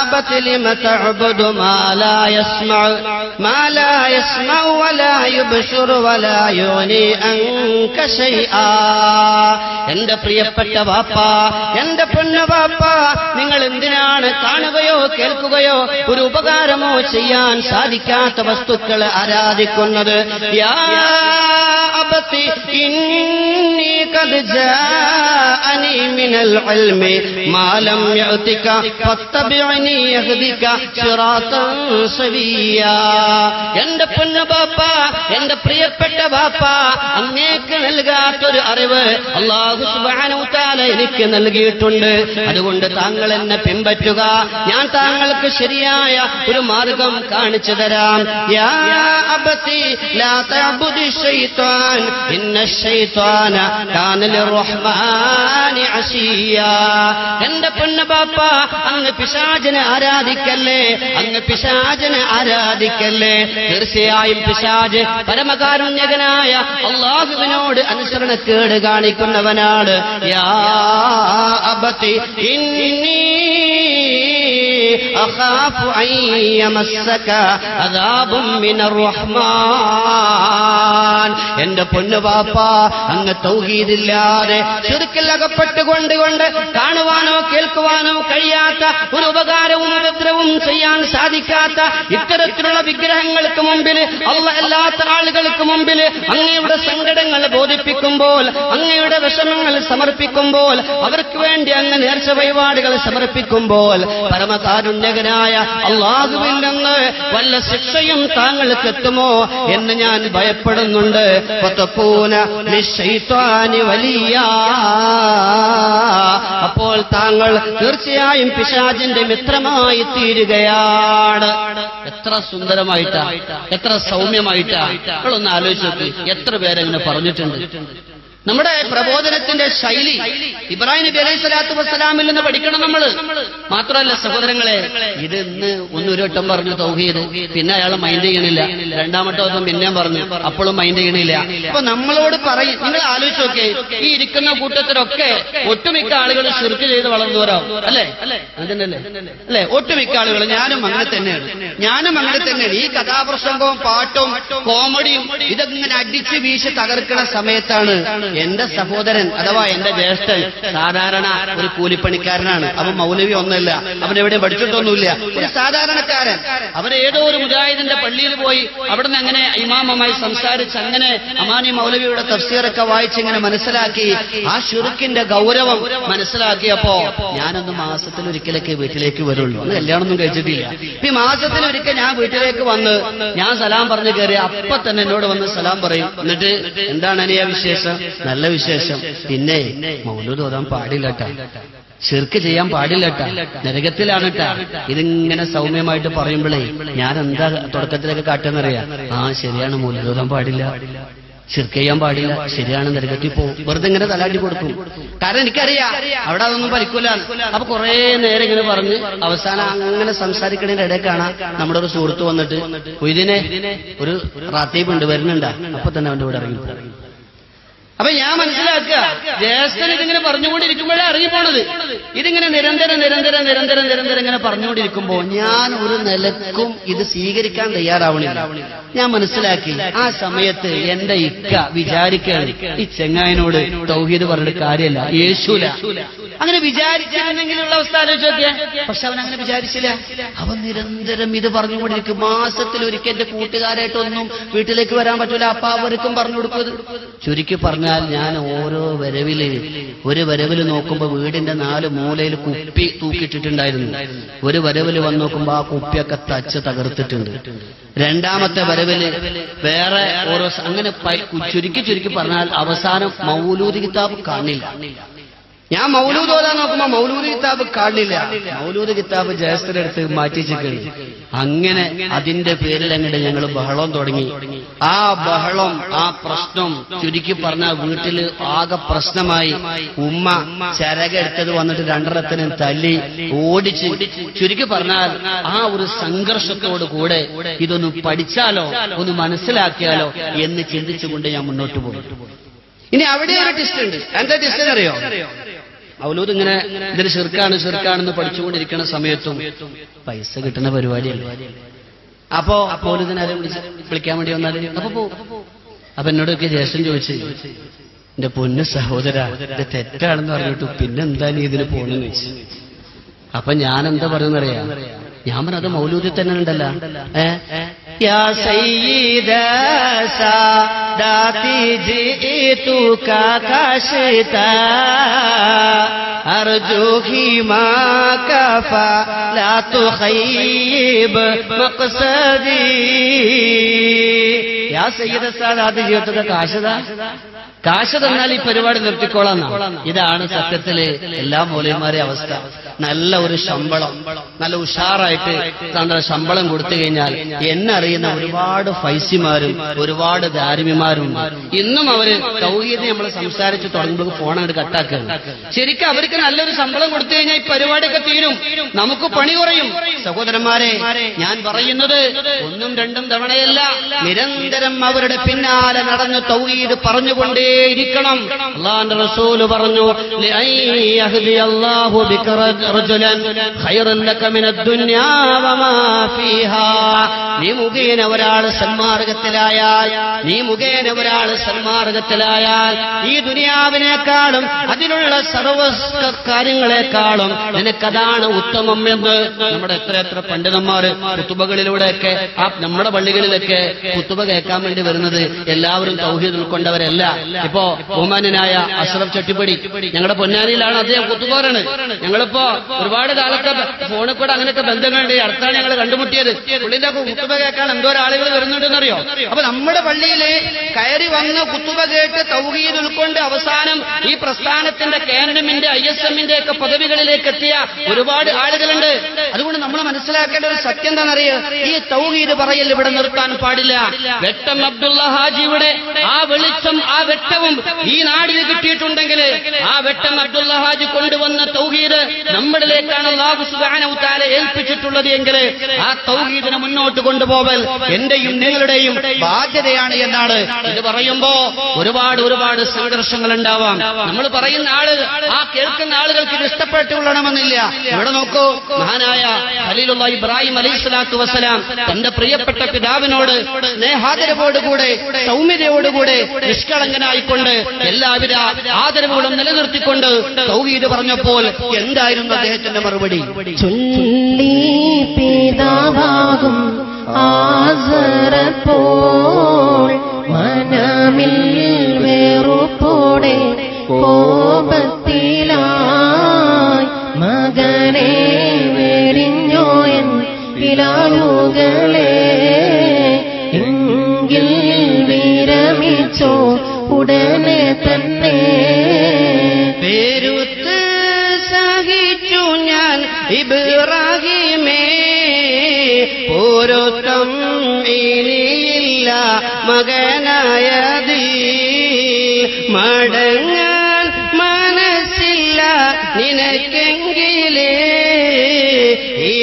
അബതി ലിമ തഅബുദു മാ ലാ യസ്മഉ മാ ലാ യസ്മഉ വലാ യുബ്സിറു വലാ യുഗ്നി അൻക ശൈആ. എന്റെ പ്രിയപ്പെട്ട ബാപ്പ, എന്റെ പൊന്നു ബാപ്പ, നിങ്ങൾ എന്തിനാണ് കാണുകയോ കേൾക്കുകയോ ഒരു ഉപകാരമോ ചെയ്യാൻ സാധിക്കാത്ത വസ്തുക്കളെ ആരാധിക്കുന്നത്? യാ അബതി ഇന്നി ഖദ് ജാഅനി മിനൽ ഇൽമി മാ ലം യഅതിക ഫത്തബിഅനി യഹ്ദിക സിറാതൻ സവിയ്യാ. എന്റെ പൊന്നു ബാപ്പ, എന്റെ പ്രിയപ്പെട്ട ബാപ്പ, അങ്ങേക്ക് നൽകാത്തൊരു അറിവ് അല്ലാഹു സുബ്ഹാനഹു വ തആല എനിക്ക് നൽകിയിട്ടുണ്ട്. അതുകൊണ്ട് താങ്കൾ എന്നെ പിൻപറ്റുക, ഞാൻ താങ്കൾക്ക് ശരിയായ ഒരു മാർഗം കാണിച്ചു തരാം. യാ അബതി ലാ തഅബുദി ശൈത്താൻ ഇന്ന ശൈത്താന കാന ലിർറഹ്മാനി അസിയാ. എന്റെ പൊന്നു ബാപ്പ, അങ്ങ് പിശാചിനെ ആരാധിക്കല്ലേ, അങ്ങ് പിശാചിനെ ആരാധിക്കല്ലേ. തീർച്ചയായും പിശാച് പരമകാരുണ്യകനായ അല്ലാഹുവിനോട് അനുസരണക്കേട് കാണിക്കുന്നവനാണ്. യാ അബതി ഇന്നി അഖാഫു അൻ യമസ്സക അദാബും മിനർ റഹ്മാൻ. എന്റെ പൊന്നു ബാപ്പ, അങ്ങ് തൗഹീദില്ലാതെ ശിർക്കിൽ അകപ്പെട്ടുകൊണ്ട് കാണുവാനോ കേൾക്കുവാനോ കഴിയാത്ത ഒരു ഉപകാരവും ഉപദ്രവവും ചെയ്യാൻ സാധിക്കാത്ത ഇത്തരത്തിലുള്ള വിഗ്രഹങ്ങൾക്ക് മുമ്പിൽ, അല്ലാഹ് അല്ലാത്ത ആളുകൾക്ക് മുമ്പിൽ അങ്ങയുടെ സങ്കടങ്ങൾ ബോധിപ്പിക്കുമ്പോൾ, അങ്ങയുടെ വിഷമങ്ങൾ സമർപ്പിക്കുമ്പോൾ, അവർക്ക് വേണ്ടി അങ്ങ് നേർച്ച വഴിപാടുകൾ സമർപ്പിക്കുമ്പോൾ പരമകാരുണ്യകനായ അല്ലാഹുവിൽ നിന്ന് വല്ല ശിക്ഷയും താങ്കൾക്ക് എത്തുമോ എന്ന് ഞാൻ ഭയപ്പെടുന്നുണ്ട്. ഫതകൂന ലിശ്ശൈത്വാനി വലിയാ. അപ്പോൾ താങ്കൾ തീർച്ചയായും പിശാചിന്റെ മിത്രമായി തീരുകയാണ്. എത്ര സുന്ദരമായിട്ടാ, എത്ര സൗമ്യമായിട്ടാ. നിങ്ങളൊന്ന് ആലോചിച്ച് നോക്കി, എത്ര പേരെങ്ങനെ പറഞ്ഞിട്ടുണ്ട്. നമ്മുടെ പ്രബോധനത്തിന്റെ ശൈലി ഇബ്രാഹിം നബി അലൈഹി സ്വലാത്തു വസ്സലാമിൽ നിന്ന് പഠിക്കണം നമ്മൾ. മാത്രമല്ല സഹോദരങ്ങളെ, ഇത് ഇന്ന് ഒന്നൊരു വട്ടം പറഞ്ഞു തൗഹീദ്, പിന്നെ അയാൾ മൈൻഡ് ചെയ്യണില്ല. രണ്ടാമത്തെ ദിവസം പിന്നെയും പറഞ്ഞു, അപ്പോഴും മൈൻഡ് ചെയ്യണില്ല. അപ്പൊ നമ്മളോട് പറയും, നിങ്ങൾ ആലോചിച്ച് നോക്കേ, ഈ ഇരിക്കുന്ന കൂട്ടത്തിലൊക്കെ ഒട്ടുമിക്ക ആളുകൾ ശിർക്ക് ചെയ്ത് വളർന്നവരാവും, അല്ലേ? അതിനല്ലേ അല്ലെ? ഒട്ടുമിക്ക ആളുകൾ, ഞാനും അങ്ങനെ തന്നെയാണ്. ഈ കഥാപ്രസംഗവും പാട്ടും കോമഡിയും ഇതെങ്ങനെ അടിച്ചു വീശി തകർക്കുന്ന സമയത്താണ് എന്റെ സഹോദരൻ അഥവാ എന്റെ ജ്യേഷ്ഠൻ സാധാരണ ഒരു കൂലിപ്പണിക്കാരനാണ്. അവൻ മൗലവി ഒന്നുമില്ല, അവൻ എവിടെയും പഠിച്ചിട്ടൊന്നുമില്ല, ഒരു സാധാരണക്കാരൻ. അവൻ ഏതോ ഒരു മുജാഹിദിന്റെ പള്ളിയിൽ പോയി അവിടുന്ന് അങ്ങനെ ഇമാമമായി സംസാരിച്ച് അങ്ങനെ അമാനി മൗലവിയുടെ തഫ്സീറൊക്കെ വായിച്ച് ഇങ്ങനെ മനസ്സിലാക്കി ആ ശിർക്കിന്റെ ഗൗരവം മനസ്സിലാക്കിയപ്പോ ഞാനൊന്ന് മാസത്തിലൊരിക്കലൊക്കെ വീട്ടിലേക്ക് വരുള്ളൂ. അന്ന് കല്യാണമൊന്നും കഴിച്ചിട്ടില്ല. ഈ മാസത്തിലൊരിക്കൽ ഞാൻ വീട്ടിലേക്ക് വന്ന് ഞാൻ സലാം പറഞ്ഞു കയറി, അപ്പൊ തന്നെ എന്നോട് വന്ന് സലാം പറയും. എന്നിട്ട് എന്താണ് അനിയ വിശേഷം? നല്ല വിശേഷം. പിന്നെ മൗലൂദ് ഓതാൻ പാടില്ലട്ടാ, ശിർക്ക് ചെയ്യാൻ പാടില്ലട്ടാ, നരകത്തിലാണ്ട്ടാ. ഇതിങ്ങനെ സൗമ്യമായിട്ട് പറയുമ്പോഴേ ഞാൻ എന്താ തുടക്കത്തിലൊക്കെ കാട്ടെന്നറിയാം. ആ ശരിയാണ്, മൗലൂദ് ഓതാൻ പാടില്ല, ശിർക്ക് ചെയ്യാൻ പാടില്ല, ശരിയാണ്, നരകത്തിൽ പോകും. വെറുതെ ഇങ്ങനെ തലാട്ടി കൊടുക്കും. കാരണം എനിക്കറിയാം അവിടെ അതൊന്നും പഠിക്കൂല. അപ്പൊ കുറെ നേരം ഇങ്ങനെ പറഞ്ഞ് അവസാനം അങ്ങനെ സംസാരിക്കണതിന്റെ ഇടയിൽ കാണാം നമ്മുടെ ഒരു സുഹൃത്ത് വന്നിട്ട്, ഇതിനെ ഒരു റാത്തീബ് ഉണ്ട് വരുന്നുണ്ടാ, അപ്പൊ തന്നെ അവന്റെ ഇവിടെ ഇറങ്ങി. അപ്പൊ ഞാൻ മനസ്സിലാക്കുക, ജ്യേഷ്ഠൻ ഇതിങ്ങനെ പറഞ്ഞുകൊണ്ടിരിക്കുമ്പോഴേ ഇറങ്ങിപ്പോണത്. ഇതിങ്ങനെ നിരന്തരം ഇങ്ങനെ പറഞ്ഞുകൊണ്ടിരിക്കുമ്പോ ഞാൻ ഒരു നിലക്കും ഇത് സ്വീകരിക്കാൻ തയ്യാറാവണില്ല. ഞാൻ മനസ്സിലാക്കി ആ സമയത്ത് എന്റെ ഇക്ക വിചാരിക്കുകയാണ്, ഈ ചെങ്ങായനോട് തൗഹീദ് പറഞ്ഞിട്ട് കാര്യമല്ല, യേശൂല. അങ്ങനെ വിചാരിച്ചിരുന്നെങ്കിലുള്ള അവസ്ഥ ആലോചിച്ച് നോക്കിയേ. പക്ഷെ അവൻ അങ്ങനെ വിചാരിച്ചില്ല. അവൻ നിരന്തരം ഇത് പറഞ്ഞുകൊണ്ടിരിക്കും. മാസത്തിൽ ഒരിക്കൽ എന്റെ കൂട്ടുകാരായിട്ടൊന്നും വീട്ടിലേക്ക് വരാൻ പറ്റൂല, അപ്പൊ അവർക്കും പറഞ്ഞു കൊടുക്കുന്നത്. ചുരുക്കി പറഞ്ഞാൽ ഞാൻ ഓരോ ഒരു വരവില് നോക്കുമ്പോ വീടിന്റെ 4 മൂലയിൽ കുപ്പി തൂക്കിയിട്ടിട്ടുണ്ടായിരുന്നു. ഒരു വരവില് വന്ന് നോക്കുമ്പോ ആ കുപ്പിയൊക്കെ തച്ച് തകർത്തിട്ടുണ്ട്. രണ്ടാമത്തെ വരവില് വേറെ ഓരോ അങ്ങനെ ചുരുക്കി പറഞ്ഞാൽ അവസാനം മൗലൂദ് കിതാബ് കാണില്ല. ഞാൻ മൗലൂദ് ഓതാൻ നോക്കുമ്പോ മൗലൂദ് കിതാബ് കാണില്ല. മൗലൂദ് കിതാബ് ജ്യേഷ്ഠരെടുത്ത് മാറ്റിച്ചിട്ടുണ്ട്. അങ്ങനെ അതിന്റെ പേരിൽ അങ്ങോട്ട് ഞങ്ങൾ ബഹളം തുടങ്ങി. ആ ബഹളം, ആ പ്രശ്നം ചുരുക്കി പറഞ്ഞാൽ വീട്ടില് ആകെ പ്രശ്നമായി. ഉമ്മ ചരകെടുത്തത് വന്നിട്ട് 2 തല്ലി ഓടിച്ച്. ചുരുക്കി പറഞ്ഞാൽ ആ ഒരു സംഘർഷത്തോട് കൂടെ ഇതൊന്ന് പഠിച്ചാലോ ഒന്ന് മനസ്സിലാക്കിയാലോ എന്ന് ചിന്തിച്ചുകൊണ്ട് ഞാൻ മുന്നോട്ട് പോയി. ഇനി അവിടെ ഒരു ടെസ്റ്റ് ഉണ്ട്. എന്താ ടെസ്റ്റ് അറിയോ? മൗലൂദ് ഇങ്ങനെ ഇതിന് ശിർക്കാണെന്ന് പഠിച്ചുകൊണ്ടിരിക്കുന്ന സമയത്തും പൈസ കിട്ടുന്ന പരിപാടിയല്ല. അപ്പോ മൗലൂദിനാരെ വിളിക്കാൻ വേണ്ടി വന്നാല് അപ്പൊ പോവും. അപ്പൊ എന്നോടൊക്കെ ജ്യേഷ്ഠൻ ചോദിച്ചു, എന്റെ പൊന്നു സഹോദര ഇത് തെറ്റാണെന്ന് പറഞ്ഞിട്ടു പിന്നെന്താ നീ ഇതിന് പോണെന്ന് ചോദിച്ചു. അപ്പൊ ഞാൻ എന്താ പറയുന്നറിയാം, ഞാൻ പറഞ്ഞത് മൗലൂദിൽ തന്നെ ഉണ്ടല്ലോ. യാ സയ്യിദ സാദാതി ജിഇതുക കാശിത അർജു ഹിമാക ഫലാ തുഖയ്യിബ് മഖ്സദി. യാ സയ്യിദ സാദാതി ജിഇതുക കാശിത, കാശ് തന്നാൽ ഈ പരിപാടി നിർത്തിക്കോളാം. ഇതാണ് സത്യത്തില് എല്ലാ മൗലവിമാരെ അവസ്ഥ. നല്ല ഒരു ശമ്പളം, നല്ല ഉഷാറായിട്ട് ശമ്പളം കൊടുത്തു കഴിഞ്ഞാൽ എന്നെ അറിയുന്ന ഒരുപാട് ഫൈസിമാരും ഒരുപാട് ദാരിമിമാരും ഇന്നും അവര് തൗഹീദ് നമ്മൾ സംസാരിച്ച് തുടങ്ങുമ്പോൾ ഫോൺ അങ്ങോട്ട് കട്ടാക്കുകയാണ്. ശരിക്കും അവർക്ക് നല്ലൊരു ശമ്പളം കൊടുത്തു കഴിഞ്ഞാൽ ഈ പരിപാടിയൊക്കെ തീരും, നമുക്ക് പണി കുറയും. സഹോദരന്മാരെ, ഞാൻ പറയുന്നത് ഒന്നും രണ്ടും തവണയല്ല, നിരന്തരം അവരുടെ പിന്നാലെ നടന്ന് തൗഹീദ് പറഞ്ഞുകൊണ്ടേ ഇരിക്കണം. അല്ലാഹുവിന്റെ റസൂല് പറഞ്ഞു, അല്ലാഹു ബിക റജുലൻ ഖൈറൻ ലക മിനദ് ദുനിയാ വമാ ഫീഹാ. നീ മുഖേന ഒരാൾ സന്മാർഗത്തിലായാൽ ഈ ദുനിയാവിനേക്കാളും അതിലുള്ള സർവ കാര്യങ്ങളെക്കാളും നിനക്കതാണ് ഉത്തമം എന്ന് നമ്മുടെ എത്ര പണ്ഡിതന്മാർ കുത്തുബകളിലൂടെയൊക്കെ നമ്മുടെ പള്ളികളിലൊക്കെ കുത്തുബ കേൾക്കാൻ വേണ്ടി വരുന്നത് എല്ലാവരും തൗഹീദ് ഉൾക്കൊണ്ടവരല്ല. ഇപ്പോ ബഹുമാന്യനായ അഷ്റഫ് ചട്ടിപ്പടി ഞങ്ങളുടെ പൊന്നാനിയിലാണ്, അദ്ദേഹം കുത്തുബോറാണ്. ഞങ്ങളിപ്പോ ഒരുപാട് കാലത്തെ ഫോണിൽ കൂടെ അങ്ങനെയൊക്കെ ബന്ധങ്ങളുണ്ട്. അടുത്താണ് ഞങ്ങൾ കണ്ടുമുട്ടിയത്. പുള്ളിന്റെ കുത്തുബ കേൾക്കാൻ എന്തോരം ആളുകൾ വരുന്നുണ്ടെന്നറിയോ. അപ്പൊ നമ്മുടെ പള്ളിയില് കയറി വന്ന് കുത്തുബ കേട്ട് തൗഹീദ് ഉൾക്കൊണ്ട് അവസാനം ഈ പ്രസ്ഥാനത്തിന്റെ കേന്ദ്രമിന്റെ ISMന്റെ ഒക്കെ പദവികളിലേക്ക് എത്തിയ ഒരുപാട് ആളുകളുണ്ട്. അതുകൊണ്ട് നമ്മൾ മനസ്സിലാക്കേണ്ട ഒരു സത്യം എന്താണെന്നറിയോ, ഈ തൗഹീദ് പറയൽ ഇവിടെ നിർത്താൻ പാടില്ല. വെട്ടം അബ്ദുള്ള ഹാജിയുടെ ആ വെളിച്ചം, ആ വെട്ടവും ഈ നാടിന് കിട്ടിയിട്ടുണ്ടെങ്കിൽ ആ വെട്ടം അബ്ദുള്ള ഹാജി കൊണ്ടുവന്ന തൗഹീദ് നമ്മളിലേക്കാണ് അല്ലാഹു സുബ്ഹാനഹു വ തആല ഏൽപ്പിച്ചിട്ടുള്ളത് എങ്കിൽ ആ തൗഹീദിനെ മുന്നോട്ട് കൊണ്ടുപോകൽ എന്റെയും നിങ്ങളുടെയും ബാധ്യതയാണ് എന്നാണ്. ഇത് പറയുമ്പോ ഒരുപാട് സംഘർഷങ്ങൾ ഉണ്ടാവാം. നമ്മൾ പറയുന്ന ആള്, ആ കേൾക്കുന്ന ആളുകൾക്ക് ഇത് ഇഷ്ടപ്പെട്ടുകൊള്ളണമെന്നില്ല. ഇവിടെ നോക്കൂ, മഹാനായ ഖലീലുള്ളാഹി ഇബ്രാഹിം അലൈഹിസ്സലാത്തു വസ്സലാം തന്റെ പ്രിയപ്പെട്ട പിതാവിനോട് സ്നേഹാദരവോടുകൂടെ സൗമ്യതയോടുകൂടെ നിഷ്കളങ്കനായിക്കൊണ്ട് എല്ലാവിധ ആദരവുകളും നിലനിർത്തിക്കൊണ്ട് തൗഹീദ് പറഞ്ഞപ്പോൾ എന്തായിരുന്നു അദ്ദേഹത്തിന്റെ മറുപടി? ചൊല്ലി പിതാവാകും ആസറപ്പോൾ മനമിൽ വെറുപ്പോടെ കോപത്തിലായി മകനെ വെടിഞ്ഞോയൻ പിലാലുകളെ എങ്കിൽ വിരമിച്ചോ ഉടനെ തന്നെ. പേരുത്ത് സഹിച്ചു ഞാൻ ഇബ്രാഹിമേ, പൊരുത്തം ഇനിയില്ല മകനായതി, മടങ്ങാൻ മനസ്സില്ല നിനക്കെങ്കിലേ,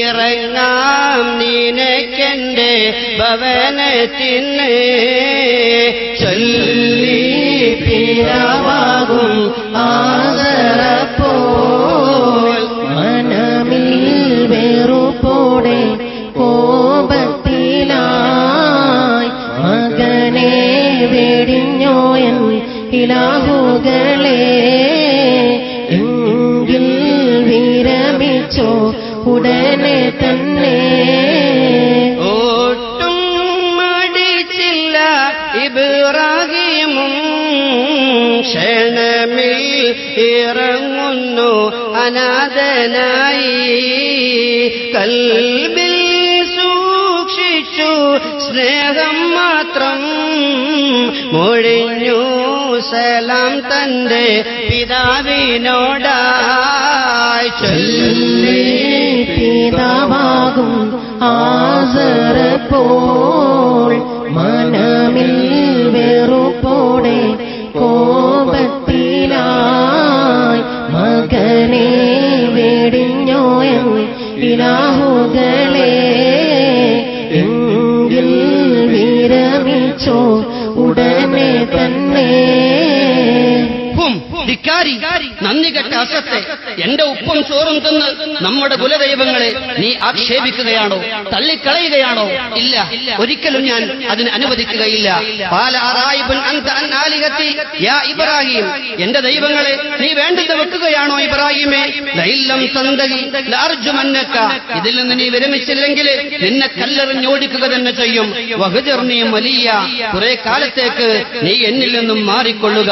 ഇറങ്ങാം നിനക്കെന്റെ ഭവനത്തിന്. ചൊല്ലി പിതാവാകും ആസറപ്പോൾ മനമിൽ വെറുപ്പോടെ കോപത്തിലായി മകനെ വെടിഞ്ഞോയൻ ഇലാഹുകളെ എങ്കിൽ വിരമിച്ചോ ഉടനെ തന്നെ. ഒട്ടും മടിച്ചില്ല ഇബ്രാഹിമും, ക്ഷണമിൽ ഇറങ്ങുന്നു അനാഥനായി. കൽബിൽ സൂക്ഷിച്ചു സ്നേഹം മാത്രം, മൊഴിഞ്ഞു സലാം തന്റെ പിതാവിനോടായി. ചൊല്ലി പിതാവാകും ആസറപ്പോൾ മനമിൽ വെറുപ്പോടെ കോപത്തിലായി മകനെ വെടിഞ്ഞോയൻ ഇലാഹുകളെ എങ്കിൽ വിരമിച്ചോ ഉടനെ തന്നെ. ധിക്കാരി, നന്ദി കെട്ട കെട്ട എന്റെ ഉപ്പും ചോറും തിന്ന് നമ്മുടെ കുലദൈവങ്ങളെ നീ ആക്ഷേപിക്കുകയാണോ, തള്ളിക്കളയുകയാണോ? ഇല്ല, ഒരിക്കലും ഞാൻ അതിന് അനുവദിക്കുകയില്ല. ഇബ്രാഹിം, എന്റെ ദൈവങ്ങളെ നീ വേണ്ടത് വെക്കുകയാണോ ഇബ്രാഹിമേ? ഇതിൽ നിന്ന് നീ വിരമിച്ചില്ലെങ്കിൽ നിന്നെ കല്ലെറിഞ്ഞോടിക്കുക തന്നെ ചെയ്യും. വലിയ കുറെ കാലത്തേക്ക് നീ എന്നിൽ നിന്നും മാറിക്കൊള്ളുക.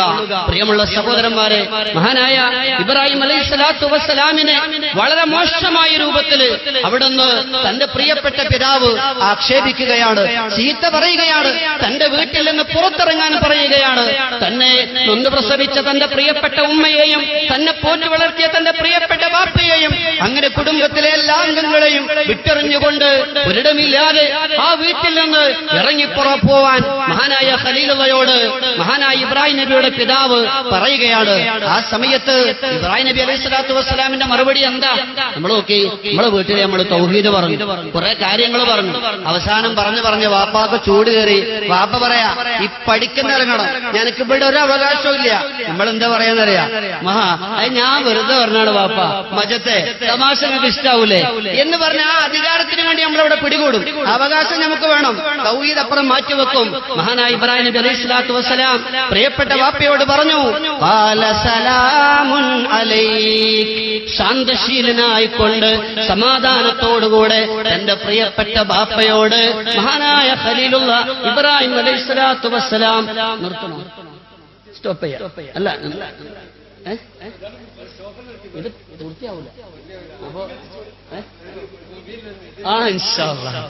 പ്രിയമുള്ള സഹോദരന്മാരെ, മഹാനായ ഇബ്രാഹിം അലൈഹിസ്സലാത്തു വസ്സലാമിനെ വളരെ മോശമായ രൂപത്തിൽ അവിടുന്ന് തന്റെ പ്രിയപ്പെട്ട പിതാവ് ആക്ഷേപിക്കുകയാണ്, ചീത്ത പറയുകയാണ്, തന്റെ വീട്ടിൽ നിന്ന് പുറത്തിറങ്ങാൻ പറയുകയാണ്. തന്നെ നൊന്ത് പ്രസവിച്ച തന്റെ പ്രിയപ്പെട്ട ഉമ്മയെയും തന്നെ പോറ്റി വളർത്തിയ തന്റെ പ്രിയപ്പെട്ട ബാപ്പയെയും അങ്ങനെ കുടുംബത്തിലെ എല്ലാ അംഗങ്ങളെയും വിട്ടെറിഞ്ഞുകൊണ്ട് ഒരിടമില്ലാതെ ആ വീട്ടിൽ നിന്ന് ഇറങ്ങിപ്പുറപ്പോവാൻ മഹാനായ ഖലീലുള്ളയോട് മഹാനായ ഇബ്രാഹിം നബിയുടെ പിതാവ് പറയുകയാണ്. ആ സമയത്ത് ഇബ്രാഹിം നബി അലൈഹി സ്വലാത്തു വസ്സലാമിന്റെ മറുപടി എന്താ? നമ്മൾ നോക്കി, നമ്മളെ വീട്ടിൽ നമ്മൾ തൗഹീദ് പറഞ്ഞു, കുറെ കാര്യങ്ങൾ പറഞ്ഞു. അവസാനം പറഞ്ഞു വാപ്പാക്ക് ചൂട് കയറി. വാപ്പ പറയാ, ഈ പഠിക്കുന്ന ഇറങ്ങണം, ഞങ്ങൾക്ക് ഇവിടെ ഒരു അവകാശവും ഇല്ല. നമ്മളെന്താ പറയാന്നറിയാ? അത് ഞാൻ വെറുതെ പറഞ്ഞാണ് വാപ്പ, മജത്തെ തമാശ നിങ്ങൾക്ക് ഇഷ്ടാവൂലേ എന്ന് പറഞ്ഞ ആ അധികാരത്തിന് വേണ്ടി നമ്മളവിടെ പിടികൂടും. അവകാശം നമുക്ക് വേണം, തൗഹീദ് അപ്പുറം മാറ്റിവെക്കും. മഹാനായ ഇബ്രാഹിം നബി അലൈഹി സ്വലാത്തു വസ്സലാം പ്രിയപ്പെട്ട വാപ്പയോട് പറഞ്ഞു, ശാന്തശീലനായിക്കൊണ്ട് സമാധാനത്തോടുകൂടെ തന്റെ പ്രിയപ്പെട്ട ബാപ്പയോട് മഹാനായ ഖലീലുള്ള ഇബ്രാഹിം അലൈഹി സ്വലാത്തു വസ്സലാം നിർത്തണം, സ്റ്റോപ്പ് ചെയ്യാം. അല്ല, ഇത് പൂർത്തിയാവൂല. അപ്പോ ഇൻഷാ അല്ലാഹ്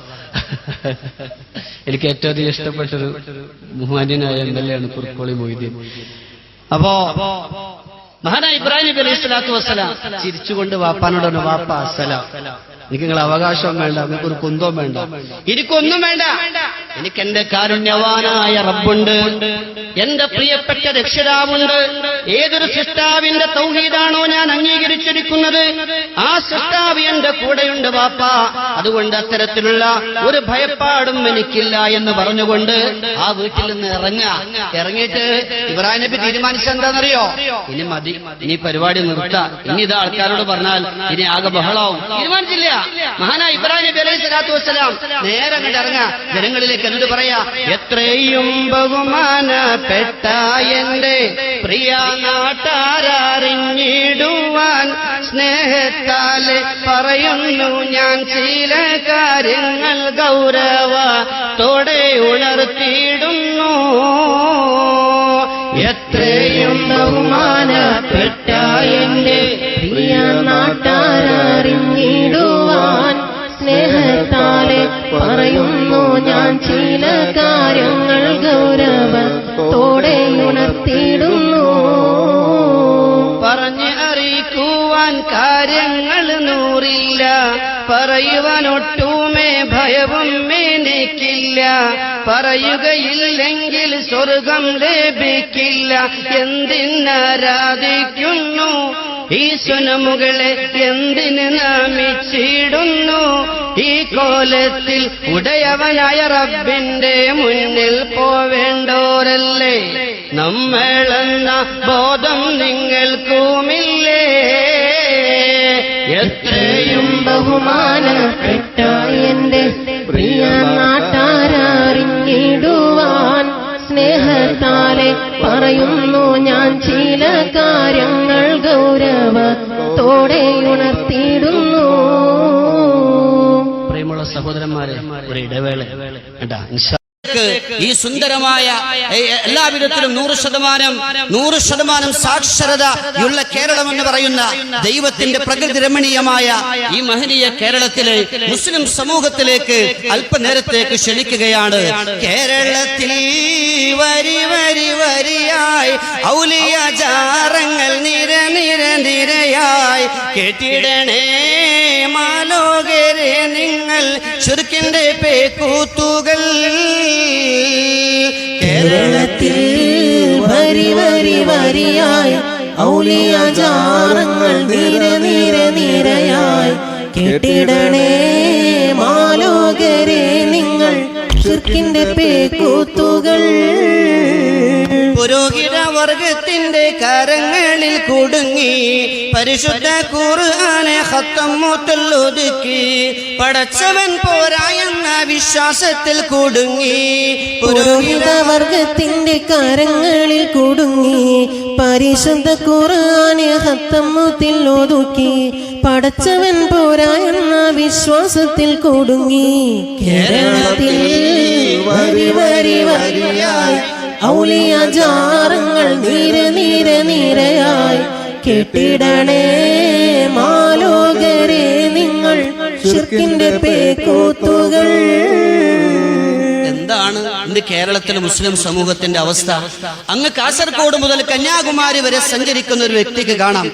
എനിക്ക് ഏറ്റവും അധികം ഇഷ്ടപ്പെട്ടൊരു ബഹുമാന്യനായ MLA ആണ് കുറുക്കോളി മൊയ്തീൻ. അപ്പോ മഹാനായ ഇബ്രാഹിം നബി അലൈഹി സ്വലാത്തു വസ്സലാം ചിരിച്ചുകൊണ്ട് വാപ്പാനോട്, വാപ്പ അസ്സലാം, എനിക്ക് നിങ്ങൾ അവകാശവും വേണ്ട, നിങ്ങൾക്ക് ഒരു കുന്തവും വേണ്ട, എനിക്കൊന്നും വേണ്ട. എനിക്ക് എന്റെ കാരുണ്യവാനായ റബ്ബുണ്ട്, എന്റെ പ്രിയപ്പെട്ട രക്ഷിതാവുണ്ട്. ഏതൊരു സൃഷ്ടാവിന്റെ തൗഹീദാണോ ഞാൻ അംഗീകരിച്ചിരിക്കുന്നത്, ആ സൃഷ്ടാവ് എന്റെ കൂടെയുണ്ട് വാപ്പ. അതുകൊണ്ട് അത്തരത്തിലുള്ള ഒരു ഭയപ്പാടും എനിക്കില്ല എന്ന് പറഞ്ഞുകൊണ്ട് ആ വീട്ടിൽ നിന്ന് ഇറങ്ങിയിട്ട് ഇബ്രാഹിം നബി തീരുമാനിച്ചെന്താണെന്നറിയോ? ഇനി മതി, ഇനി പരിപാടി നിർത്താം, ഇനി ഇത് ആൾക്കാരോട് പറഞ്ഞാൽ ഇനി ആകെ ബഹളാവും. തീരുമാനിച്ചില്ല. മഹാനായ ഇബ്രാഹിം നബി അലൈഹി സ്വലാത്തു വസ്സലാം നേരെ അങ്ങോട്ട് ഇറങ്ങാ, ജനങ്ങളിലേക്ക് എന്ത് പറയാ? എത്രയും ബഹുമാനപ്പെട്ട എന്റെ പ്രിയ നാട്ടാരറിഞ്ഞിടുവാൻ സ്നേഹത്താലെ പറയുന്നു ഞാൻ ചില കാര്യങ്ങൾ ഗൗരവത്തോടെ ഉണർത്തിയിടുന്നു. എത്രയും ബഹുമാനപ്പെട്ട എന്റെ പ്രിയ നാട്ടാരറിഞ്ഞിടുവാൻ സ്നേഹത്താലെ പറയുന്നു ഞാൻ ചില കാര്യങ്ങൾ ഗൗരവത്തോടെ ഉണർത്തിയിടുന്നു. പറഞ്ഞ് അറിയിക്കുവാൻ കാര്യങ്ങൾ നൂറില്ല, പറയുവാനൊട്ടുമേ ഭയവും എനിക്കില്ല. പറയുകയില്ലെങ്കിൽ സ്വർഗം ലഭിക്കില്ല. എന്തിനാരാധിക്കുന്നു ഈ സ്വനമുകളെ, എന്തിന് നാമിച്ചിടുന്നു ഈ കോലത്തിൽ? ഉടയവനായ റബ്ബിന്റെ മുന്നിൽ പോവേണ്ടോരല്ലേ നമ്മളെന്ന ബോധം നിങ്ങൾക്കുമില്ലേ? എത്രയും ബഹുമാനപ്പെട്ട എന്റെ പ്രിയ നാട്ടാരറിഞ്ഞിടുവാൻ സ്നേഹത്താലെ പറയുന്നു ഞാൻ ചില കാര്യങ്ങൾ ഗൗരവത്തോടെ ഉണർത്തിയിടുന്നു. പ്രിയമുള്ള സഹോദരന്മാരെ, ഒരു ഇടവേള ഈ സുന്ദരമായ എല്ലാവിധത്തിലും 100% സാക്ഷരതയുള്ള കേരളം എന്ന് പറയുന്ന ദൈവത്തിന്റെ പ്രകൃതി രമണീയമായ ഈ മഹനീയ കേരളത്തിലെ മുസ്ലിം സമൂഹത്തിലേക്ക് അല്പനേരത്തേക്ക് ക്ഷണിക്കുകയാണ്. കേരളത്തിൽ വരി വരി വരിയായി ഔലിയ ജാറങ്ങൾ നിരയായി കേട്ടിടണേ മാലോകരെ നിങ്ങൾ ശിർക്കിന്റെ പേക്കൂത്തുകൾ. കേരളത്തിൽ വരി വരി വരിയായി ഔലിയ ജാറങ്ങൾ നിരയായി കേട്ടിടണേ മാലോകരെ നിങ്ങൾ ശിർക്കിന്റെ പേക്കൂത്തുകൾ. പുരോഹിതവർ വർഗത്തിന്റെ കരങ്ങളിൽ കുടുങ്ങി പരിശുദ്ധ ഖുർആനെ ഖത്തം മുത്തല്ലൊതുക്കി പടച്ചവൻ പോരായെന്ന വിശ്വാസത്തിൽ കുടുങ്ങി പുരോഹിത വർഗത്തിന്റെ കരങ്ങളിൽ കുടുങ്ങി പരിശുദ്ധ ഖുർആനെ ഖത്തമുത്തിൽ ഒതുക്കി പടച്ചവൻ പോരാ എന്ന വിശ്വാസത്തിൽ കുടുങ്ങി കേരളത്തിൽ വരി വരി വരിയായി ഔലിയ ജാറങ്ങൾ നിരയായി കേട്ടിടണേ മാലോകരെ നിങ്ങൾ ശിർക്കിന്റെ പേക്കൂത്തുകൾ. എന്താണ് ഇന്ന് കേരളത്തിലെ മുസ്ലിം സമൂഹത്തിന്റെ അവസ്ഥ? അങ്ങ് കാസർഗോഡ് മുതൽ കന്യാകുമാരി വരെ സഞ്ചരിക്കുന്ന ഒരു വ്യക്തിക്ക് കാണാം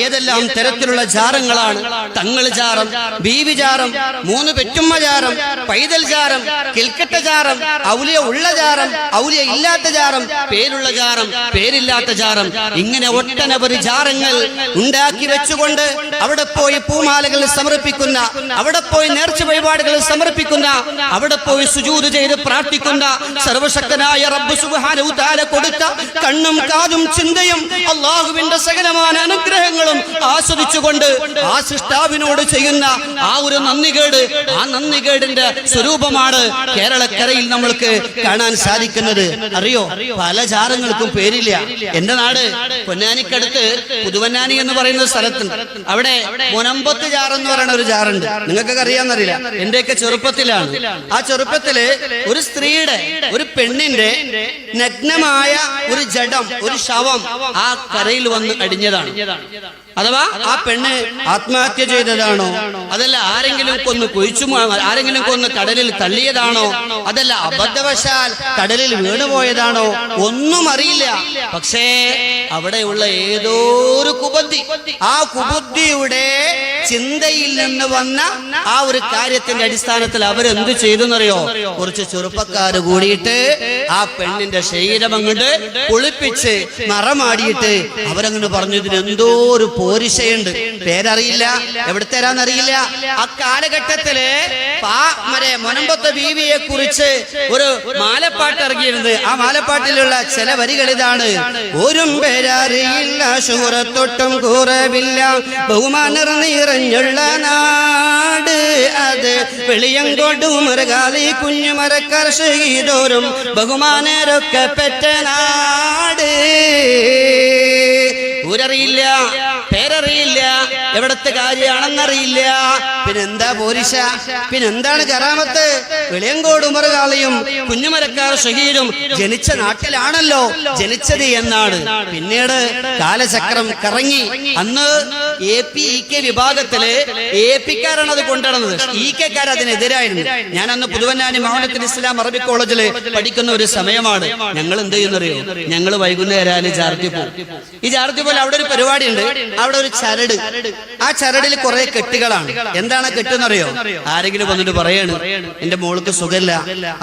ഏതെല്ലാം തരത്തിലുള്ള ജാറങ്ങളാണ്. തങ്ങൾ ജാറം, ബീവി ജാറം, 3 പെറ്റുമ്മ ജാറം, പൈതൽ ജാറം, കിൽക്കട്ട ജാറം, ഔലിയ ഉള്ള ജാറം, ഔലിയ ഇല്ലാത്ത ജാറം, പേരുള്ള ജാറം, പേരില്ലാത്ത ജാറം, ഇങ്ങനെ ഒട്ടനവധി ജാറങ്ങൾ ഉണ്ടാക്കി വെച്ചുകൊണ്ട് അവിടെ പോയി പൂമാലകൾ സമർപ്പിക്കുന്ന, അവിടെ പോയി നേർച്ച വഴിപാടുകൾ സമർപ്പിക്കുന്ന, അവിടെ പോയി സുജൂദ് ചെയ്ത് പ്രാർത്ഥിക്കുന്ന സർവശക്തനായ റബ്ബ് സുബ്ഹാനഹു തആല കൊടുത്ത കണ്ണും കാതും ചിന്തയും അല്ലാഹുവിന്റെ സകലമായ അനുഗ്രഹങ്ങളും ആസ്വദിച്ചുകൊണ്ട് ആ സൃഷ്ടാവിനോട് ചെയ്യുന്ന ആ ഒരു നന്ദികേട്, ആ നന്ദികേടിന്റെ സ്വരൂപമാണ് കേരളക്കരയിൽ നമ്മൾക്ക് കാണാൻ സാധിക്കുന്നത്. അറിയോ, പല ജാറങ്ങൾക്കും പേരില്ല. എന്റെ നാട് പൊന്നാനിക്കടുത്ത് പുതുവന്നാനി എന്ന് പറയുന്ന സ്ഥലത്തുണ്ട്. അവിടെ മുനമ്പത്ത് ജാർ എന്ന് പറയുന്ന ഒരു ജാറുണ്ട്. നിങ്ങൾക്കൊക്കെ അറിയാമെന്നറിയില്ല, എന്റെയൊക്കെ ചെറുപ്പത്തിലാണ്. ആ ചെറുപ്പത്തില് ഒരു സ്ത്രീയുടെ, ഒരു പെണ്ണിന്റെ നഗ്നമായ ഒരു ജഡം, ഒരു ശവം ആ കരയിൽ വന്ന് അടിഞ്ഞതാണ്. അഥവാ ആ പെണ്ണ് ആത്മഹത്യ ചെയ്തതാണോ, അതല്ല ആരെങ്കിലും കൊന്ന് കുഴിച്ചു, ആരെങ്കിലും കൊന്ന് കടലിൽ തള്ളിയതാണോ, അതല്ല അബദ്ധവശാൽ കടലിൽ വീണുപോയതാണോ, ഒന്നും അറിയില്ല. പക്ഷേ അവിടെയുള്ള ഏതോ ഒരു കുബുദ്ധി, ആ കുബുദ്ധിയുടെ ചിന്തയിൽ നിന്ന് വന്ന ആ ഒരു കാര്യത്തിന്റെ അടിസ്ഥാനത്തിൽ അവരെന്ത് ചെയ്തെന്നറിയോ? കുറച്ച് ചെറുപ്പക്കാര് കൂടിയിട്ട് ആ പെണ്ണിന്റെ ശരീരം അങ്ങോട്ട് കുളിപ്പിച്ച് മറമാടിയിട്ട് അവരങ്ങനെ പറഞ്ഞു, ഇതിനെന്തോ ഒരു പോരിശയുണ്ട്, പേരറിയില്ല, എവിടത്തേരാന്നറിയില്ല. ആ കാലഘട്ടത്തില് മുനമ്പത്തെ ബീവിയെ കുറിച്ച് ഒരു മാലപ്പാട്ട് ഇറങ്ങിയിരുന്നത്. ആ മാലപ്പാട്ടിലുള്ള ചില വരികൾ ഇതാണ്: ഒരു പേരറിയില്ല, ശൂരത്തൊട്ടും കുറവില്ല, ബഹുമാനർ നിറഞ്ഞുള്ള നാട് അത് വെളിയങ്കോട് മൃഗാലി കുഞ്ഞുമരക്കാർ ഷഹീദോരും ബഹുമാനരൊക്കെ പെറ്റ നാട്. ഊരറിയില്ല, പേരറിയില്ല, എവിടത്തെ കാര്യമാണെന്നറിയില്ല, പിന്നെന്താ പോരിശ, പിന്നെന്താണ് കറാമത്ത്? വെളിയങ്കോട് ഉമറുകാളിയും കുഞ്ഞുമരക്കാർ ഷഹീദും ജനിച്ച നാട്ടിലാണല്ലോ ജനിച്ചത് എന്നാണ്. പിന്നീട് കാലചക്രം കറങ്ങി. അന്ന് APEK വിഭാഗത്തില് APക്കാരാണ് അത് കൊണ്ടുവന്നത്, EKക്കാർ അതിനെതിരായിരുന്നു. ഞാൻ അന്ന് പുതുവന്നാനി മൗലത്തുൽ ഇസ്ലാം അറബിക് കോളേജില് പഠിക്കുന്ന ഒരു സമയമാണ്. ഞങ്ങൾ എന്ത് ചെയ്യുന്നറിയോ? ഞങ്ങൾ വൈകുന്നേരം ജാർത്തി പോകും. ഈ ജാർത്തി പോലെ അവിടെ ഒരു പരിപാടി ഉണ്ട്. അവിടെ ഒരു ചരട്, ആ ചരടിൽ കുറെ കെട്ടുകളാണ്. എന്താണ് കെട്ടെന്നറിയോ? ആരെങ്കിലും വന്നിട്ട് പറയാണ്, എന്റെ മോൾക്ക് സുഖമില്ല,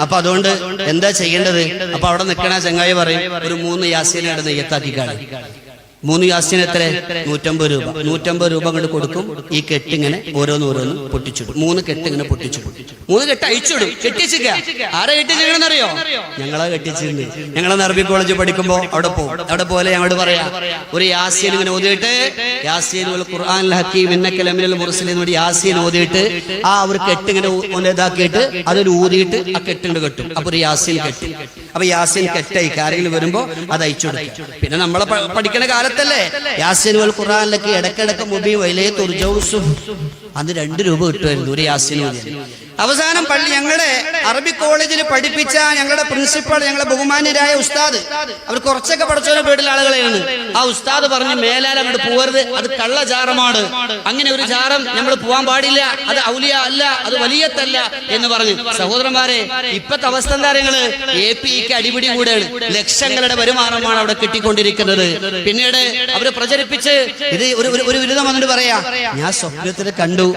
അപ്പൊ അതുകൊണ്ട് എന്താ ചെയ്യേണ്ടത്? അപ്പൊ അവിടെ നിൽക്കണ ചങ്ങായി പറയും, ഒരു 3 യാസീനെ നെയ്യത്താക്കിക്കാണ്. 3 യാസീൻ എത്ര? 150 രൂപ. 150 രൂപ അങ്ങോട്ട് കൊടുക്കും. ഈ കെട്ടിങ്ങനെ ഓരോന്നും പൊട്ടിച്ചിടും. 3 കെട്ട് ഇങ്ങനെ പൊട്ടിച്ചിടും. 3 കെട്ട് അയച്ചിടും. കെട്ടിച്ചിക്ക. ആരെ കെട്ടിച്ചിടണമെന്നറിയോ? ഞങ്ങളെ കെട്ടിച്ചിട്ടുണ്ട്. ഞങ്ങളെ അറബി കോളേജ് പഠിക്കുമ്പോ അവിടെ പോകും. അവിടെ പോലെ ഞങ്ങളോട് പറയാ, ഒരു യാസീൻ ഇങ്ങനെ ഓതിയിട്ട്, യാസീൻ ഖുർആനിൽ ഹക്കീം ഇന്നക ലമിനൽ മുർസലീൻ എന്ന് യാസീൻ ഓതിയിട്ട് ആ ഒരു കെട്ട് ഇങ്ങനെ ഇതാക്കിയിട്ട് അതൊരു ഊതിയിട്ട് ആ കെട്ടിണ്ട് കെട്ടും. അപ്പൊ ഒരു യാസീൻ കെട്ടി. അപ്പൊ യാസീൻ കെട്ടായി ആരെങ്കിലും വരുമ്പോ അത് അയച്ചു കൊടുക്കും. പിന്നെ നമ്മളെ പഠിക്കുന്ന കാലത്തല്ലേ യാസീൻ വൽ ഖുർആനിലേക്ക് ഇടക്കിടക്ക് മുബീൻ വൈലേ തുർജൗസും അത് 2 രൂപ കിട്ടുമായിരുന്നു ഒരു യാസീൻ ഓതി. അവസാനം പള്ളി ഞങ്ങളുടെ അറബി കോളേജിൽ പഠിപ്പിച്ച ഞങ്ങളുടെ പ്രിൻസിപ്പൾ, ഞങ്ങളുടെ ബഹുമാന്യരായ ഉസ്താദ്, അവർ കുറച്ചൊക്കെ പഠിച്ചവരെ വീട്ടിലെ ആളുകളെയാണ്. ആ ഉസ്താദ് പറഞ്ഞു, മേലാൽ അങ്ങോട്ട് പോകരുത്, അത് കള്ളജാറമാണ്, അങ്ങനെ ഒരു ജാറം നമ്മൾ പോവാൻ പാടില്ല, അത് ഔലിയ അല്ല, അത് വലിയത്തല്ല എന്ന് പറഞ്ഞു. സഹോദരന്മാരെ, ഇപ്പത്തെ അവസ്ഥ എന്താ? APEK അടിപിടി കൂടെയാണ്. ലക്ഷങ്ങളുടെ വരുമാനമാണ് അവിടെ കിട്ടിക്കൊണ്ടിരിക്കുന്നത്. പിന്നീട് അവര് പ്രചരിപ്പിച്ച് ഇത് ഒരു ബിരുദം വന്നിട്ട് പറയാ, ഞാൻ സ്വപ്നത്തിൽ കണ്ടു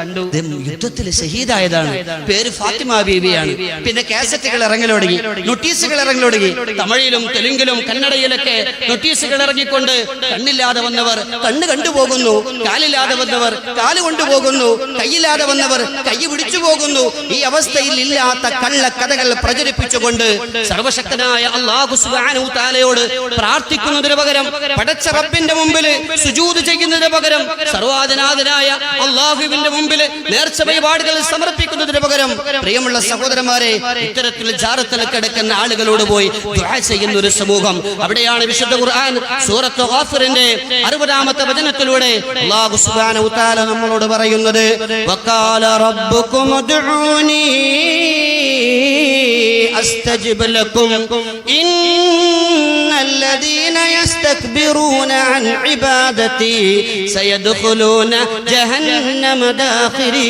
യുദ്ധത്തിൽ ഷഹീദായതാണ്, പേര് ഫാത്തിമ ബീവിയാണ്. പിന്നെ കാസറ്റുകൾ ഇറങ്ങലൊടുങ്ങി, നോട്ടീസുകൾ ഇറങ്ങലൊടുങ്ങി. തമിഴിലും തെലുങ്കിലും കന്നഡയിലൊക്കെ നോട്ടീസുകൾ ഇറങ്ങിക്കൊണ്ട് കണ്ണില്ലാതെ വന്നവർ കണ്ണ് കണ്ടുപോകുന്നു, കാലില്ലാതെ വന്നവർ കാല് കൊണ്ടുപോകുന്നു, കൈയില്ലാതെ വന്നവർ കൈ പിടിച്ചു പോകുന്നു. ഈ അവസ്ഥയിൽ ഇല്ലാത്ത കള്ളക്കഥകൾ പ്രചരിപ്പിച്ചുകൊണ്ട് സർവശക്തനായ അല്ലാഹു സുബ്ഹാനഹു തആലയോട് പ്രാർത്ഥിക്കുന്നതിന് പകരം, പടച്ച റബ്ബിന്റെ മുമ്പിൽ സുജൂദ് ചെയ്യുന്നതിന് പകരം, സർവാധിനാഥനായ അല്ലാഹുവിന്റെ മുമ്പിൽ നേർച്ച വഴിപാടുകൾ സമർപ്പിക്കുന്നതിന് പകരം, പ്രിയമുള്ള സഹോദരന്മാരെ, ഇത്തരത്തിൽ ജാറത്തിൽ കിടക്കുന്ന ആളുകളോട് പോയി ദുആ ചെയ്യുന്ന ഒരു സമൂഹം. അവിടെയാണ് വിശുദ്ധ ഖുർആൻ സൂറത്ത് ഗാഫിറിന്റെ 60-ാമത്തെ വചനത്തിലൂടെ അല്ലാഹു സുബ്ഹാനഹു തആല നമ്മളോട് പറയുന്നത്, വഖാല റബ്ബുകും ഉദ്ഊനി അസ്തജിബ് ലക്കും ഇന്നല്ലദീന യസ്തക്ബിറൂന അൻ ഇബാദതി സയദ്ഖുലൂന ജഹന്നമ ദാഖിരീൻ.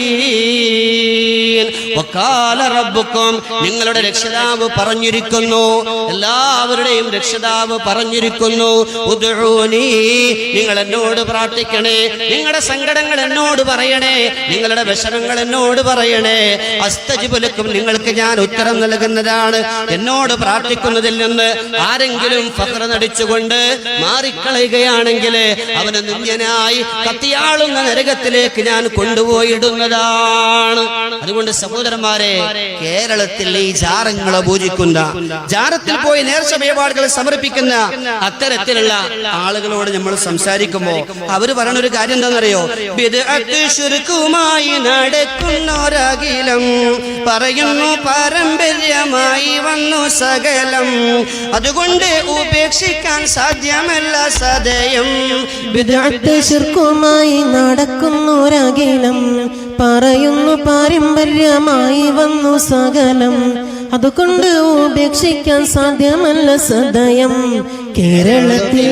വഖാല റബ്ബുകും, നിങ്ങളുടെ രക്ഷിതാവ് പറഞ്ഞിരിക്കുന്നു, എല്ലാവരുടെയും രക്ഷിതാവ് പറഞ്ഞിരിക്കുന്നു, ഉദ്ഊനി, നിങ്ങൾ എന്നോട് പ്രാർത്ഥിക്കണേ, നിങ്ങളുടെ സങ്കടങ്ങൾ എന്നോട് പറയണേ, നിങ്ങളുടെ വ്യസനങ്ങൾ എന്നോട് പറയണേ, അസ്തജിബ് ലക്കും, നിങ്ങൾക്ക് ഞാൻ ഉത്തരം നൽകുന്നതാണ്. എന്നോട് പ്രാർത്ഥിക്കുന്നതിൽ നിന്ന് ആരെങ്കിലും ഫഖ്ർ നടിച്ചുകൊണ്ട് മാറിക്കളയുകയാണെങ്കിൽ അവനെ നിന്ദ്യനായി കത്തിയാളുന്ന നരകത്തിലേക്ക് ഞാൻ കൊണ്ടുപോയിടുന്നതാണ്. അതുകൊണ്ട് സഹോദരന്മാരെ, കേരളത്തിൽ ഈ ജാറങ്ങളെ പൂജിക്കുന്ന, ജാറത്തിൽ പോയി നേർച്ച വഴിപാടുകൾ സമർപ്പിക്കുന്ന അത്തരത്തിലുള്ള ആളുകളോട് നമ്മൾ സംസാരിക്കുമ്പോൾ അവര് പറയുന്ന ഒരു കാര്യം എന്താണെന്നറിയോ? ബിദ്അത്ത് ശിർക്കുമായി നടക്കുന്നൊരകിലം പറയുന്നു പാരമ്പര്യമായി വന്നു സകലം, അതുകൊണ്ട് ഉപേക്ഷിക്കാൻ സാധ്യമല്ല സദയം. ബിദ്അത്ത് ശിർക്കുമായി നടക്കുന്നൊരകിലം പറയുന്നു പാരമ്പര്യമായി വന്നു സകലം, അതുകൊണ്ട് ഉപേക്ഷിക്കാൻ സാധ്യമല്ല സദയം. കേരളത്തിൽ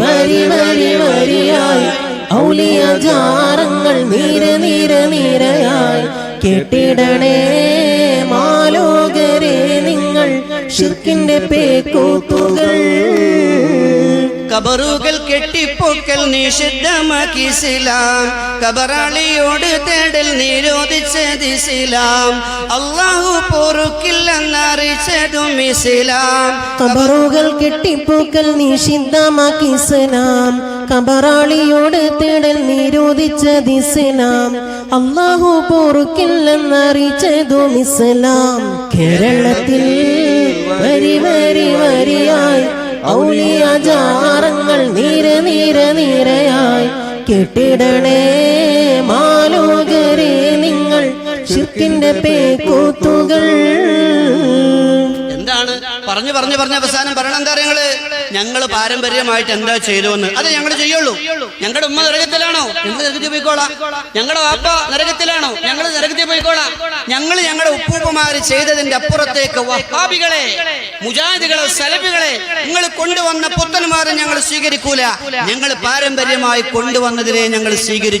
വരി വരി വരിയായി ഔലിയ ജാറങ്ങൾ നിരയായി കേട്ടിടണേ മാലോകരെ നിങ്ങൾ ശിർക്കിന്റെ പേക്കൂത്തുകൾ. കബറുകൾ കെട്ടിപ്പൊക്കൽ നിഷിദ്ധമാക്കി ഇസ്ലാം, കബറാളിയോട് തേടൽ നിരോധിച്ചത് ഇസ്ലാം, അല്ലാഹു പൊറുക്കില്ലെന്നറിയിച്ചതും ഇസ്ലാം. കബറുകൾ കെട്ടിപ്പൊക്കൽ നിഷിദ്ധമാക്കി ഇസ്ലാം, കബറാളിയോട് തേടൽ നിരോധിച്ചത് ഇസ്ലാം, അല്ലാഹു പൊറുക്കില്ലെന്നറിയിച്ചതും ഇസ്ലാം. കേരളത്തിൽ വരി വരി വരിയായി ഔലിയ ജാറങ്ങൾ നിരയായി കേട്ടിടണേ മാലോകരെ നിങ്ങൾ ശിർക്കിന്റെ പേക്കൂത്തുകൾ. എന്താണ് പറഞ്ഞ് അവസാനം പറയണം എന്താ അറിയങ്ങള്? ഞങ്ങൾ പാരമ്പര്യമായിട്ട് എന്താ ചെയ്തുവെന്ന് അത് ഞങ്ങൾ ചെയ്യുള്ളൂ. ഞങ്ങളുടെ ഉമ്മ നരകത്തിലാണോ? ഞങ്ങൾ നരകത്തിൽ പോയിക്കോളാം. ഞങ്ങളുടെ വാപ്പ നരകത്തിലാണോ? ഞങ്ങൾ നരകത്തിൽ പോയിക്കോളാം. ഞങ്ങളുടെ ഉപ്പൂപ്പമാര് ചെയ്തതിന്റെ അപ്പുറത്തേക്ക് വഹാബികളെ, മുജാഹിദുകളെ, സലഫികളെ നിങ്ങൾ കൊണ്ടുവന്ന പുത്തന്മാരെ ഞങ്ങൾ സ്വീകരിക്കൂല. ഞങ്ങൾ പാരമ്പര്യമായി കൊണ്ടുവന്നതിനെ ഞങ്ങൾ സ്വീകരിച്ചു.